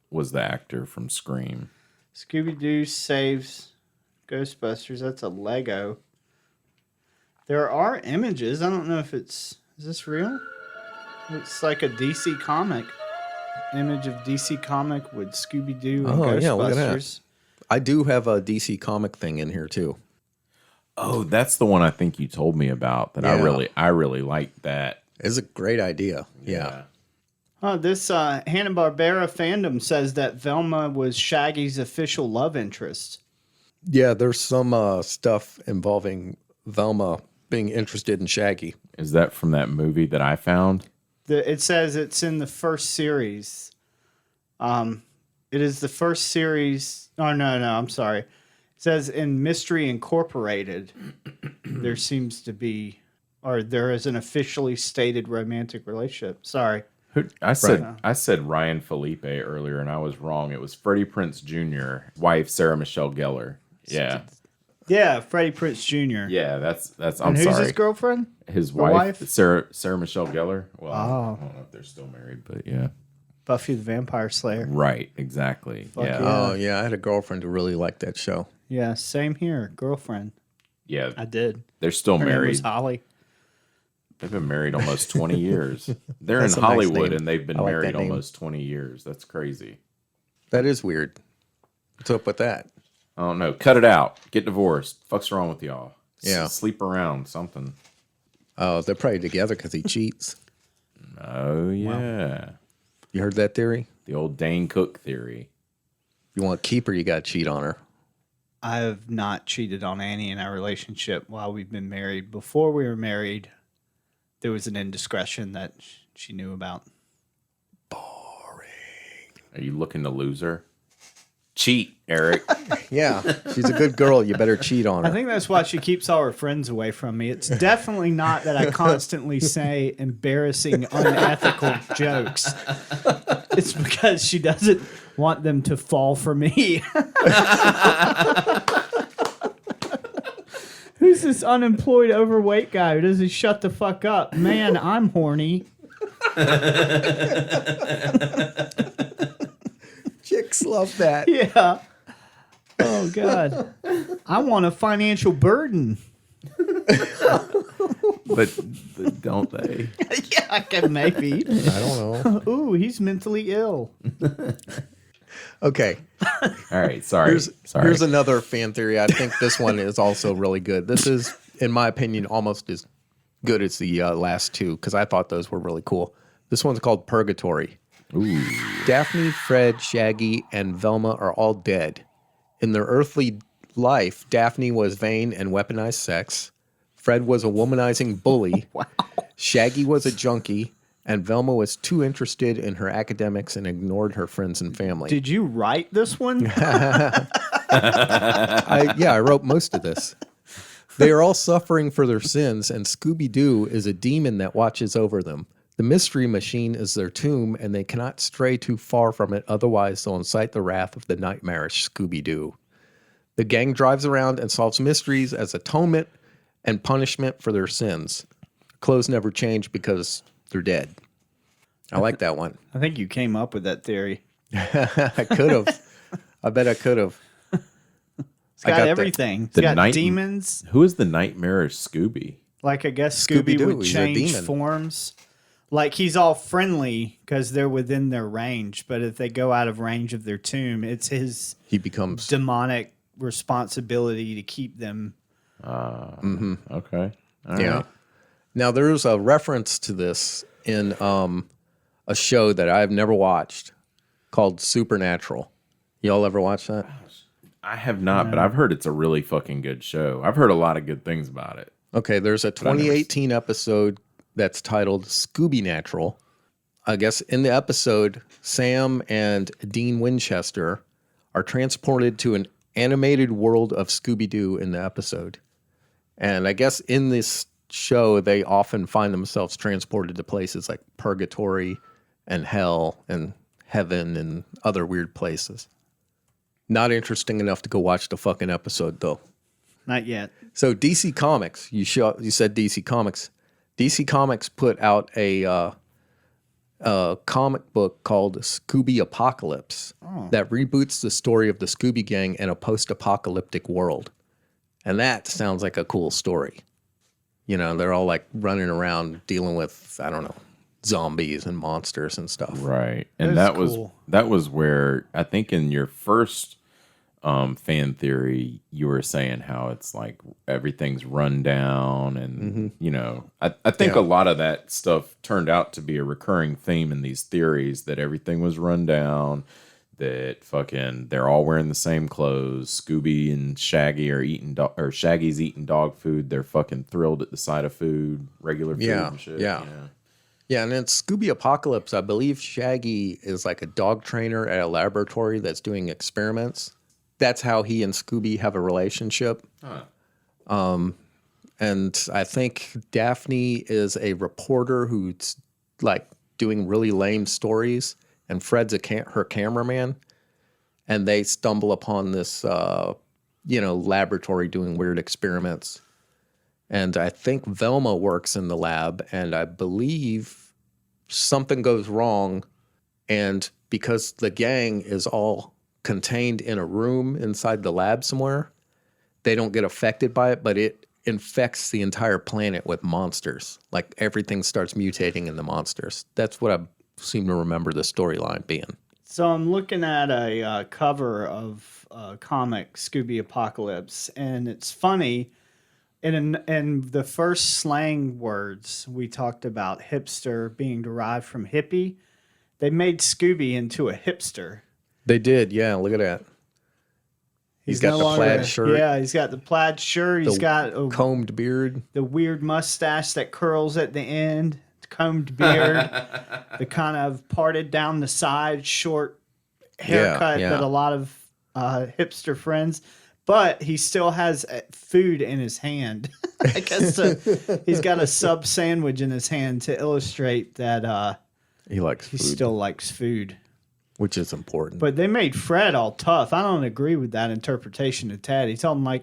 Speaker 2: was the actor from Scream.
Speaker 1: Scooby Doo saves Ghostbusters. That's a Lego. There are images. I don't know if is this real? It's like a DC comic. Image of DC comic with Scooby Doo and Ghostbusters.
Speaker 3: Yeah, look at that. I do have a DC comic thing in here too.
Speaker 2: Oh, that's the one I think you told me about. That I really like that.
Speaker 3: It's a great idea. Yeah.
Speaker 1: This Hanna-Barbera fandom says that Velma was Shaggy's official love interest.
Speaker 3: Yeah, there's some stuff involving Velma being interested in Shaggy.
Speaker 2: Is that from that movie that I found?
Speaker 1: It says it's in the first series. It is the first series. Oh, no, I'm sorry. It says in Mystery Incorporated, there is an officially stated romantic relationship. Sorry.
Speaker 2: I said Ryan Felipe earlier, and I was wrong. It was Freddie Prinze Jr., wife Sarah Michelle Gellar. Yeah.
Speaker 1: Yeah, Freddie Prinze Jr.
Speaker 2: Yeah, that's.
Speaker 1: And who's his girlfriend?
Speaker 2: His wife, Sarah Michelle Gellar. Well, I don't know if they're still married, but yeah.
Speaker 1: Buffy the Vampire Slayer.
Speaker 2: Right, exactly. Yeah.
Speaker 3: Oh, yeah, I had a girlfriend who really liked that show.
Speaker 1: Yeah, same here. Girlfriend.
Speaker 2: Yeah.
Speaker 1: I did.
Speaker 2: They're still
Speaker 1: Her name
Speaker 2: married.
Speaker 1: was Holly.
Speaker 2: They've been married almost 20 years. They're in
Speaker 3: That's a nice
Speaker 2: Hollywood,
Speaker 3: name.
Speaker 2: and they've been
Speaker 3: I like
Speaker 2: married
Speaker 3: that name.
Speaker 2: almost 20 years. That's crazy.
Speaker 3: That is weird. What's up with that?
Speaker 2: I don't know. Cut it out. Get divorced. Fuck's wrong with y'all?
Speaker 3: Yeah.
Speaker 2: Sleep around. Something.
Speaker 3: Oh, they're probably together because he cheats.
Speaker 2: Oh, yeah.
Speaker 1: Wow.
Speaker 3: You heard that theory?
Speaker 2: The old Dane Cook theory.
Speaker 3: You want to keep her, you got to cheat on her.
Speaker 1: I have not cheated on Annie in our relationship while we've been married. Before we were married, there was an indiscretion that she knew about.
Speaker 3: Boring.
Speaker 2: Are you looking to lose her? Cheat, Eric.
Speaker 3: Yeah, she's a good girl. You better cheat on her.
Speaker 1: I think that's why she keeps all her friends away from me. It's definitely not that I constantly say embarrassing, unethical jokes. It's because she doesn't want them to fall for me. Who's this unemployed, overweight guy who doesn't shut the fuck up? Man, I'm horny.
Speaker 3: Chicks love that.
Speaker 1: Yeah. Oh, God. I want a financial burden.
Speaker 2: but don't they?
Speaker 1: Yeah, I can maybe.
Speaker 3: I don't know.
Speaker 1: Ooh, he's mentally ill.
Speaker 3: Okay.
Speaker 2: All right. Sorry.
Speaker 3: Here's another fan theory. I think this one is also really good. This is, in my opinion, almost as good as the last two because I thought those were really cool. This one's called Purgatory.
Speaker 2: Ooh.
Speaker 3: Daphne, Fred, Shaggy, and Velma are all dead. In their earthly life, Daphne was vain and weaponized sex. Fred was a womanizing bully.
Speaker 1: Wow.
Speaker 3: Shaggy was a junkie. And Velma was too interested in her academics and ignored her friends and family.
Speaker 1: Did you write this one?
Speaker 3: I wrote most of this. They are all suffering for their sins, and Scooby Doo is a demon that watches over them. The mystery machine is their tomb, and they cannot stray too far from it, otherwise they'll incite the wrath of the nightmarish Scooby Doo. The gang drives around and solves mysteries as atonement and punishment for their sins. Clothes never change because they're dead. I like that one.
Speaker 1: I think you came up with that theory.
Speaker 3: I could have. I bet I could have.
Speaker 1: It's got everything. It's got demons.
Speaker 2: Who is the nightmarish Scooby?
Speaker 1: Like, I guess Scooby
Speaker 3: Scooby-Doo,
Speaker 1: would
Speaker 3: he's a
Speaker 1: change
Speaker 3: demon.
Speaker 1: forms. Like, he's all friendly because they're within their range. But if they go out of range of their tomb, it's his
Speaker 3: He becomes
Speaker 1: demonic responsibility to keep them.
Speaker 2: Okay. All
Speaker 3: yeah.
Speaker 2: right.
Speaker 3: Now there's a reference to this in a show that I've never watched called Supernatural. Y'all ever watch that?
Speaker 2: I have not, but I've heard it's a really fucking good show. I've heard a lot of good things about it.
Speaker 3: Okay, there's a 2018 episode that's titled Scooby Natural. I guess in the episode, Sam and Dean Winchester are transported to an animated world of Scooby Doo in the episode. And I guess in this show, they often find themselves transported to places like purgatory and hell and heaven and other weird places. Not interesting enough to go watch the fucking episode, though.
Speaker 1: Not yet.
Speaker 3: So DC Comics, you said DC Comics. DC Comics put out a a comic book called Scooby Apocalypse that reboots the story of the Scooby Gang in a post-apocalyptic world. And that sounds like a cool story. You know, they're all like running around dealing with, I don't know, zombies and monsters and stuff.
Speaker 2: Right. And
Speaker 1: That's
Speaker 2: that
Speaker 1: cool.
Speaker 2: was where I think in your first fan theory, you were saying how it's like everything's run down and you know, I think a lot of that stuff turned out to be a recurring theme in these theories, that everything was run down, that fucking they're all wearing the same clothes. Scooby and Shaggy are eating or Shaggy's eating dog food. They're fucking thrilled at the sight of food, regular food and shit.
Speaker 3: Yeah, and in Scooby Apocalypse, I believe Shaggy is like a dog trainer at a laboratory that's doing experiments. That's how he and Scooby have a relationship. And I think Daphne is a reporter who's like doing really lame stories, and Fred's her cameraman. And they stumble upon this, laboratory doing weird experiments. And I think Velma works in the lab, and I believe something goes wrong. And because the gang is all contained in a room inside the lab somewhere, they don't get affected by it, but it infects the entire planet with monsters. Like everything starts mutating into monsters. That's what I seem to remember the storyline being.
Speaker 1: So I'm looking at a cover of a comic, Scooby Apocalypse, and it's funny. In the first slang words, we talked about hipster being derived from hippie. They made Scooby into a hipster.
Speaker 3: They did, yeah. Look at that. He's got
Speaker 1: no
Speaker 3: the
Speaker 1: longer
Speaker 3: plaid shirt.
Speaker 1: Yeah, he's got the plaid shirt. He's got a
Speaker 3: combed beard.
Speaker 1: The weird mustache that curls at the end. Combed beard. The kind of parted down the side, short haircut that a lot of hipster friends. But he still has food in his hand. I guess he's got a sub sandwich in his hand to illustrate that
Speaker 3: he likes food.
Speaker 1: He still likes food.
Speaker 3: Which is important.
Speaker 1: But they made Fred all tough. I don't agree with that interpretation of Ted. He's holding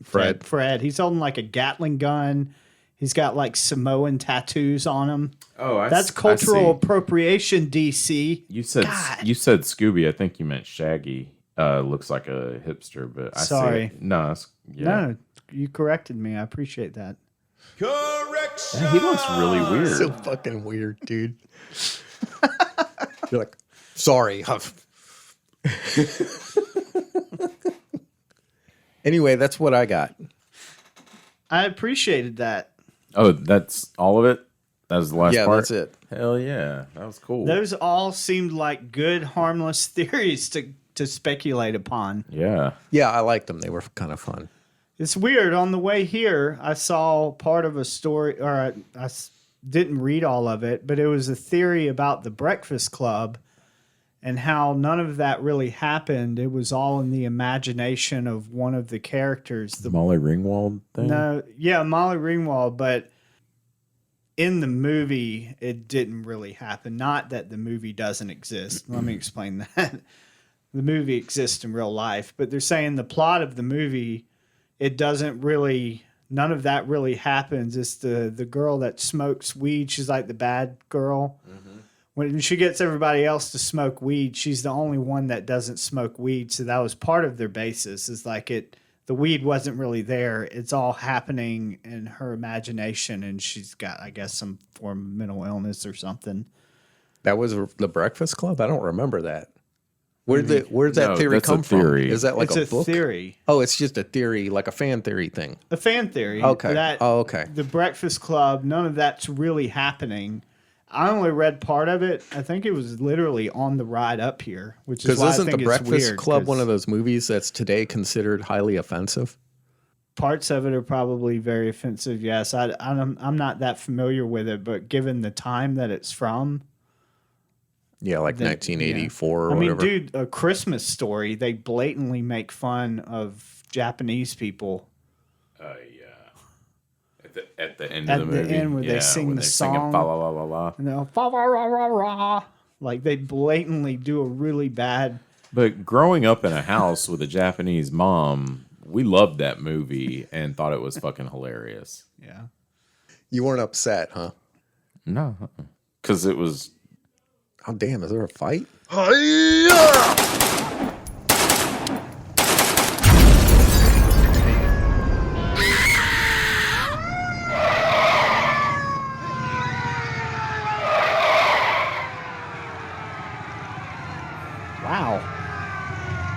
Speaker 1: Fred. He's holding like a Gatling gun. He's got like Samoan tattoos on him.
Speaker 2: Oh,
Speaker 1: that's cultural appropriation, DC.
Speaker 2: You said Scooby. I think you meant Shaggy. Looks like a hipster, but
Speaker 1: sorry.
Speaker 2: No,
Speaker 1: you corrected me. I appreciate that.
Speaker 2: Correction. Yeah, he looks really weird.
Speaker 3: So fucking weird, dude. You're like, sorry. Anyway, that's what I got.
Speaker 1: I appreciated that.
Speaker 2: Oh, that's all of it? That was the last part?
Speaker 3: Yeah, that's it.
Speaker 2: Hell yeah. That was cool.
Speaker 1: Those all seemed like good, harmless theories to speculate upon.
Speaker 2: Yeah.
Speaker 3: Yeah, I liked them. They were kind of fun.
Speaker 1: It's weird. On the way here, I saw part of a story, or I didn't read all of it, but it was a theory about the Breakfast Club and how none of that really happened. It was all in the imagination of one of the characters. The
Speaker 2: Molly Ringwald thing?
Speaker 1: No, yeah, Molly Ringwald, but in the movie, it didn't really happen. Not that the movie doesn't exist. Let me explain that. The movie exists in real life, but they're saying the plot of the movie, it doesn't really, none of that really happens. It's the girl that smokes weed. She's like the bad girl. Mm-hmm. When she gets everybody else to smoke weed, she's the only one that doesn't smoke weed. So that was part of their basis. Is like the weed wasn't really there. It's all happening in her imagination, and she's got, I guess, some form of mental illness or something.
Speaker 3: That was the Breakfast Club? I don't remember that. Where did that theory come from? Is that like a book?
Speaker 1: Theory?
Speaker 3: Oh, it's just a theory, like a fan theory thing.
Speaker 1: A fan theory.
Speaker 3: Okay. Okay.
Speaker 1: The Breakfast Club, none of that's really happening. I only read part of it. I think it was literally on the ride up here, which is why I think
Speaker 3: the Breakfast
Speaker 1: it's weird,
Speaker 3: Club one of those movies that's today considered highly offensive?
Speaker 1: Parts of it are probably very offensive. Yes, I'm not that familiar with it, but given the time that it's from.
Speaker 3: Yeah, like 1984 or whatever.
Speaker 1: I mean, dude, A Christmas Story, they blatantly make fun of Japanese people.
Speaker 2: Yeah. At the end of the movie.
Speaker 1: At the end where they sing the song.
Speaker 2: Fa la la la la.
Speaker 1: No, fa la la la la. Like they blatantly do a really bad.
Speaker 2: But growing up in a house with a Japanese mom, we loved that movie and thought it was fucking hilarious.
Speaker 1: Yeah.
Speaker 3: You weren't upset, huh?
Speaker 2: No. Because it was
Speaker 3: Oh, damn. Is there a fight?
Speaker 1: Wow.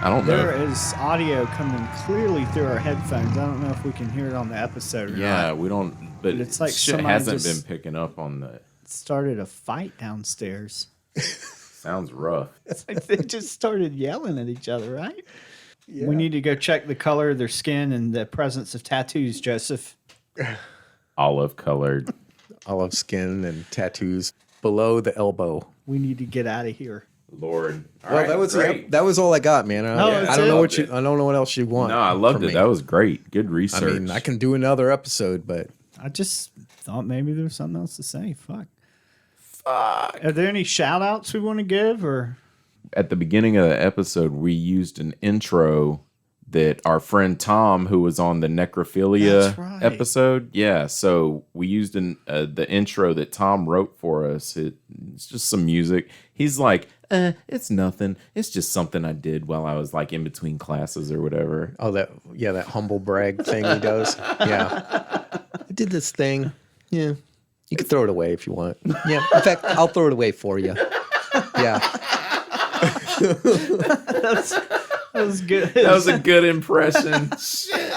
Speaker 2: I don't know.
Speaker 1: There is audio coming clearly through our headphones. I don't know if we can hear it on the episode or
Speaker 2: Yeah,
Speaker 1: not.
Speaker 2: we don't. But
Speaker 1: It's like
Speaker 2: shit
Speaker 1: somebody
Speaker 2: hasn't
Speaker 1: just-
Speaker 2: been picking up on the.
Speaker 1: Started a fight downstairs.
Speaker 2: Sounds rough.
Speaker 1: It's like they just started yelling at each other, right? Yeah. We need to go check the color of their skin and the presence of tattoos, Joseph.
Speaker 2: Olive colored.
Speaker 3: Olive skin and tattoos below the elbow.
Speaker 1: We need to get out of here.
Speaker 2: Lord. All
Speaker 3: Well,
Speaker 2: right,
Speaker 3: that was all I got, man. I
Speaker 1: that's
Speaker 3: don't
Speaker 1: it?
Speaker 3: know I don't know what else you want.
Speaker 2: No, I loved
Speaker 3: from
Speaker 2: it.
Speaker 3: me.
Speaker 2: That was great. Good
Speaker 3: I
Speaker 2: research.
Speaker 3: mean, I can do another episode, but
Speaker 1: I just thought maybe there was something else to say. Fuck. Are there any shout outs we want to give or?
Speaker 2: At the beginning of the episode, we used an intro that our friend Tom, who was on the necrophilia
Speaker 1: That's right.
Speaker 2: episode, so we used the intro that Tom wrote for us. It's just some music. He's like, it's nothing. It's just something I did while I was like in between classes or whatever.
Speaker 3: oh, that humble brag thing he does. Yeah, I did this thing. Yeah, you can throw it away if you want. Yeah, in fact, I'll throw it away for you. Yeah,
Speaker 1: That was good.
Speaker 2: That was a good impression. Shit.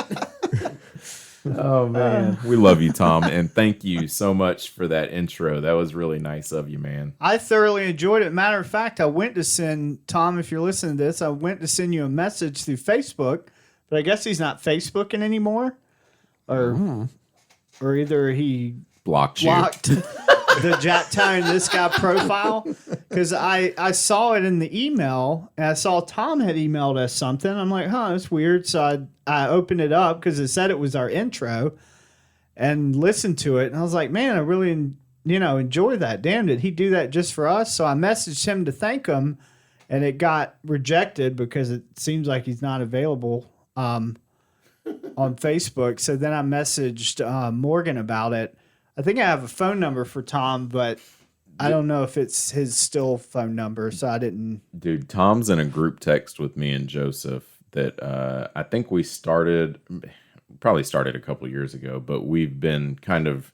Speaker 2: Oh man, we love you, Tom, and thank you so much for that intro. That was really nice of you, man.
Speaker 1: I thoroughly enjoyed it. Matter of fact, I went to send Tom, if you're listening to this, I went to send you a message through Facebook, but I guess he's not Facebooking anymore, or either he
Speaker 2: Blocked you.
Speaker 1: blocked the Jack Ty and This Guy profile because I saw it in the email and I saw Tom had emailed us something. I'm like, that's weird. So I opened it up because it said it was our intro and listened to it. And I was like, man, I really, enjoy that. Damn, did he do that just for us? So I messaged him to thank him and it got rejected because it seems like he's not available on Facebook. So then I messaged Morgan about it. I think I have a phone number for Tom, but I don't know if it's his still phone number, so I didn't.
Speaker 2: Dude, Tom's in a group text with me and Joseph that I think we probably started a couple years ago, but we've been kind of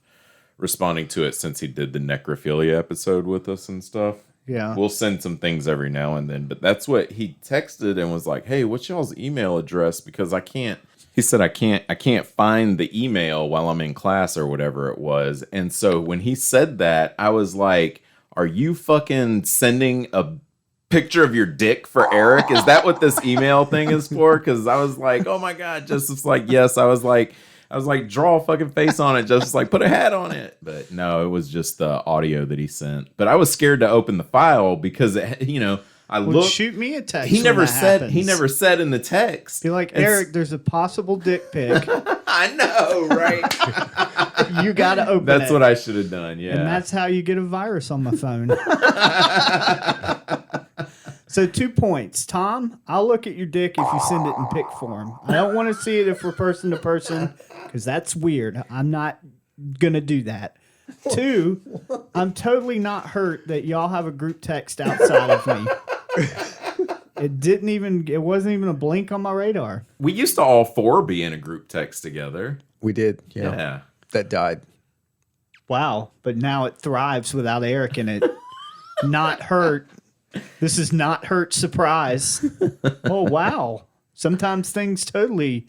Speaker 2: responding to it since he did the necrophilia episode with us and stuff.
Speaker 1: Yeah.
Speaker 2: We'll send some things every now and then, but that's what he texted and was like, hey, what's y'all's email address? Because he said, I can't find the email while I'm in class or whatever it was. And so when he said that, I was like, are you fucking sending a picture of your dick for Eric? Is that what this email thing is for? Because I was like, oh my God. Joseph's like, yes. I was like, draw a fucking face on it. Joseph's like, put a hat on it. But no, it was just the audio that he sent. But I was scared to open the file because, I looked.
Speaker 1: Shoot me a text.
Speaker 2: He never
Speaker 1: when that
Speaker 2: said.
Speaker 1: happens.
Speaker 2: He never said in the text.
Speaker 1: Be like, Eric, there's a possible dick pic.
Speaker 2: I know, right?
Speaker 1: You got to open it.
Speaker 2: That's what I should have done. Yeah.
Speaker 1: And that's how you get a virus on my phone. So 2 points. Tom, I'll look at your dick if you send it in pic form. I don't want to see it if we're person to person because that's weird. I'm not going to do that. 2, I'm totally not hurt that y'all have a group text outside of me. It wasn't even a blink on my radar.
Speaker 2: We used to all 4 be in a group text together.
Speaker 3: we did.
Speaker 2: Yeah.
Speaker 3: That died.
Speaker 1: Wow. But now it thrives without Eric in it. Not hurt. This is not hurt surprise. Oh, wow. Sometimes things totally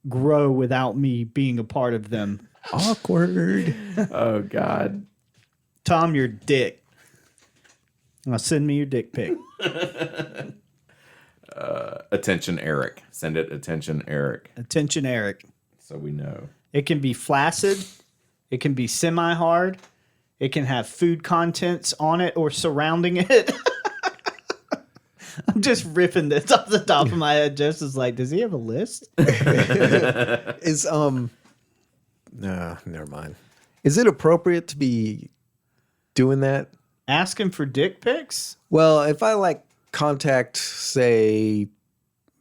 Speaker 1: grow without me being a part of them.
Speaker 3: Awkward.
Speaker 2: Oh God.
Speaker 1: Tom, your dick. Now send me your dick pic.
Speaker 2: Attention, Eric. Send it. Attention, Eric.
Speaker 1: Attention, Eric.
Speaker 2: So we know.
Speaker 1: It can be flaccid. It can be semi-hard. It can have food contents on it or surrounding it. I'm just ripping this off the top of my head. Just as like, does he have a list?
Speaker 3: Is no, never mind. Is it appropriate to be doing that?
Speaker 1: Asking for dick pics?
Speaker 3: Well, if I contact, say,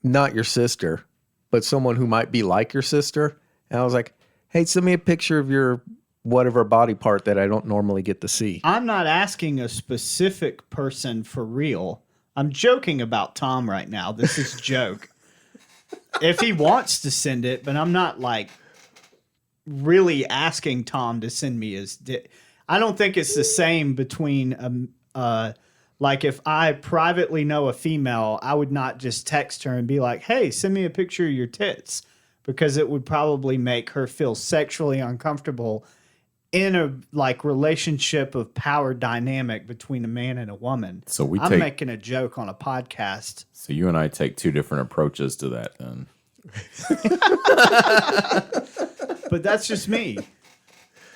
Speaker 3: not your sister, but someone who might be like your sister, and I was like, hey, send me a picture of your whatever body part that I don't normally get to see.
Speaker 1: I'm not asking a specific person for real. I'm joking about Tom right now. This is joke. If he wants to send it, but I'm not like really asking Tom to send me his dick. I don't think it's the same between like if I privately know a female, I would not just text her and be like, "Hey, send me a picture of your tits," because it would probably make her feel sexually uncomfortable in a like relationship of power dynamic between a man and a woman.
Speaker 2: So
Speaker 1: I'm making a joke on a podcast.
Speaker 2: So you and I take two different approaches to that then.
Speaker 1: But that's just me.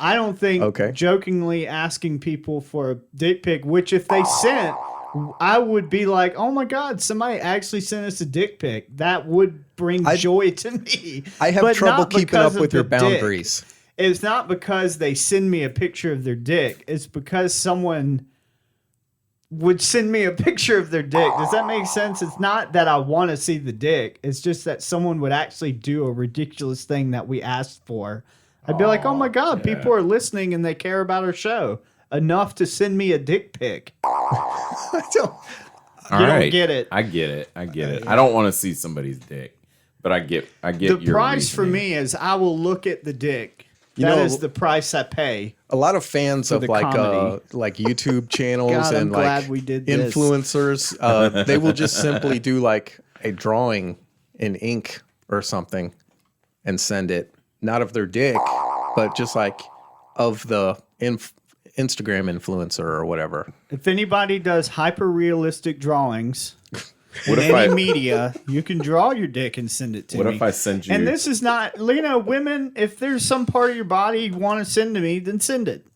Speaker 1: I don't think jokingly asking people for a dick pic, which if they sent, I would be like, oh my God, somebody actually sent us a dick pic. That would bring joy to me.
Speaker 3: I have trouble keeping up with your boundaries.
Speaker 1: Dick. It's not because they send me a picture of their dick. It's because someone would send me a picture of their dick. Does that make sense? It's not that I want to see the dick. It's just that someone would actually do a ridiculous thing that we asked for. I'd be like, oh my God, people are listening and they care about our show enough to send me a dick pic. You don't get it.
Speaker 2: I get it. I don't want to see somebody's dick, but I get
Speaker 1: the
Speaker 2: your
Speaker 1: price for
Speaker 2: reasoning.
Speaker 1: me is I will look at the dick. That is the price I pay.
Speaker 3: A lot of fans of like YouTube channels
Speaker 1: God,
Speaker 3: and
Speaker 1: I'm glad we did this.
Speaker 3: influencers, they will just simply do like a drawing in ink or something and send it, not of their dick, but just like of the Instagram influencer or whatever.
Speaker 1: If anybody does hyper realistic drawings
Speaker 2: What
Speaker 1: in
Speaker 2: if
Speaker 1: any
Speaker 2: I
Speaker 1: media, you can draw your dick and send it to me.
Speaker 2: What if I send you?
Speaker 1: And this is not, women, if there's some part of your body you want to send to me, then send it.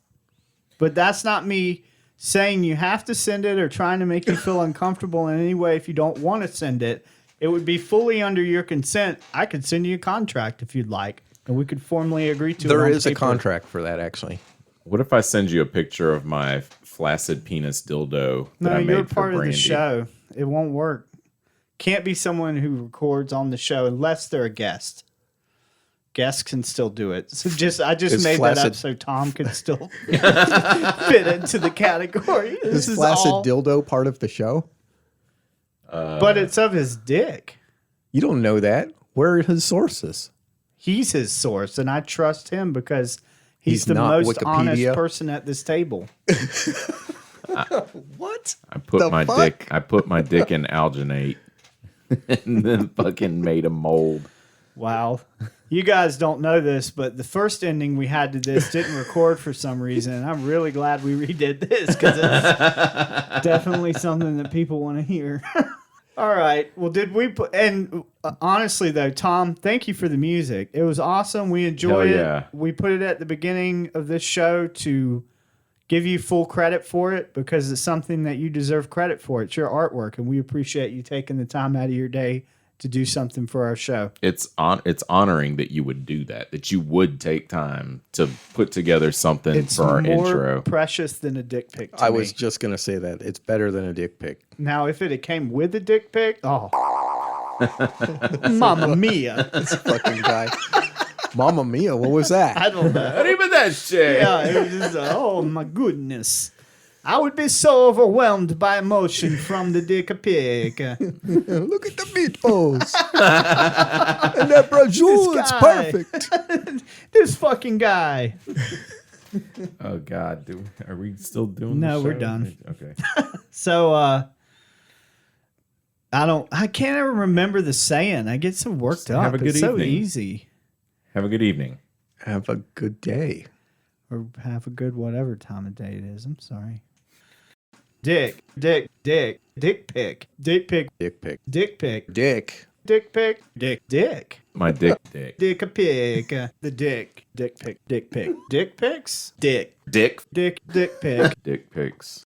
Speaker 1: But that's not me saying you have to send it or trying to make you feel uncomfortable in any way if you don't want to send it. It would be fully under your consent. I could send you a contract if you'd like, and we could formally agree to it.
Speaker 3: There is a contract for that, actually.
Speaker 2: What if I send you a picture of my flaccid penis dildo that I made
Speaker 1: you're
Speaker 2: for
Speaker 1: part
Speaker 2: Brandy?
Speaker 1: of the show. It won't work. Can't be someone who records on the show unless they're a guest. Guests can still do it. So I just made that up so Tom could still fit into the category.
Speaker 3: Is flaccid dildo part of the show?
Speaker 1: But it's of his dick.
Speaker 3: You don't know that. Where are his sources?
Speaker 1: He's his source, and I trust him because he's the
Speaker 3: not
Speaker 1: most
Speaker 3: Wikipedia.
Speaker 1: honest person at this table.
Speaker 3: What?
Speaker 2: I put my dick in alginate and then fucking made a mold.
Speaker 1: Wow. You guys don't know this, but the first ending we had to this didn't record for some reason, and I'm really glad we redid this because it's definitely something that people want to hear. All right. Well, did we put... And honestly, though, Tom, thank you for the music. It was awesome. We enjoyed it. We put it at the beginning of this show to give you full credit for it because it's something that you deserve credit for. It's your artwork, and we appreciate you taking the time out of your day to do something for our show.
Speaker 2: It's honoring that you would do that you would take time to put together something for our intro.
Speaker 1: It's more precious than a dick pic to
Speaker 3: I
Speaker 1: me.
Speaker 3: was just going to say that. It's better than a dick pic.
Speaker 1: Now, if it had came with a dick pic, Mamma mia.
Speaker 3: This fucking guy. Mamma mia, what was that?
Speaker 1: I don't know.
Speaker 2: Not even that shit.
Speaker 1: Yeah, it was just, oh my goodness. I would be so overwhelmed by emotion from the dick pic.
Speaker 3: Look at the meatballs. And that braciole, it's perfect.
Speaker 1: This fucking guy.
Speaker 2: Oh God, are we still doing?
Speaker 1: No,
Speaker 2: the
Speaker 1: we're
Speaker 2: show?
Speaker 1: done.
Speaker 2: Okay.
Speaker 1: So I can't ever remember the saying. I get so worked up.
Speaker 2: Have a good
Speaker 1: it's so
Speaker 2: evening.
Speaker 1: easy.
Speaker 2: Have a good evening.
Speaker 3: Have a good day.
Speaker 1: Or have a good whatever time of day it is. I'm sorry. Dick pic, dick pic,
Speaker 3: Dick pic.
Speaker 1: dick pic,
Speaker 3: Dick.
Speaker 1: dick pic, dick.
Speaker 2: My dick.
Speaker 1: Dick a pig, the dick pic, dick pics,
Speaker 2: Dick
Speaker 1: dick pic.
Speaker 2: pics.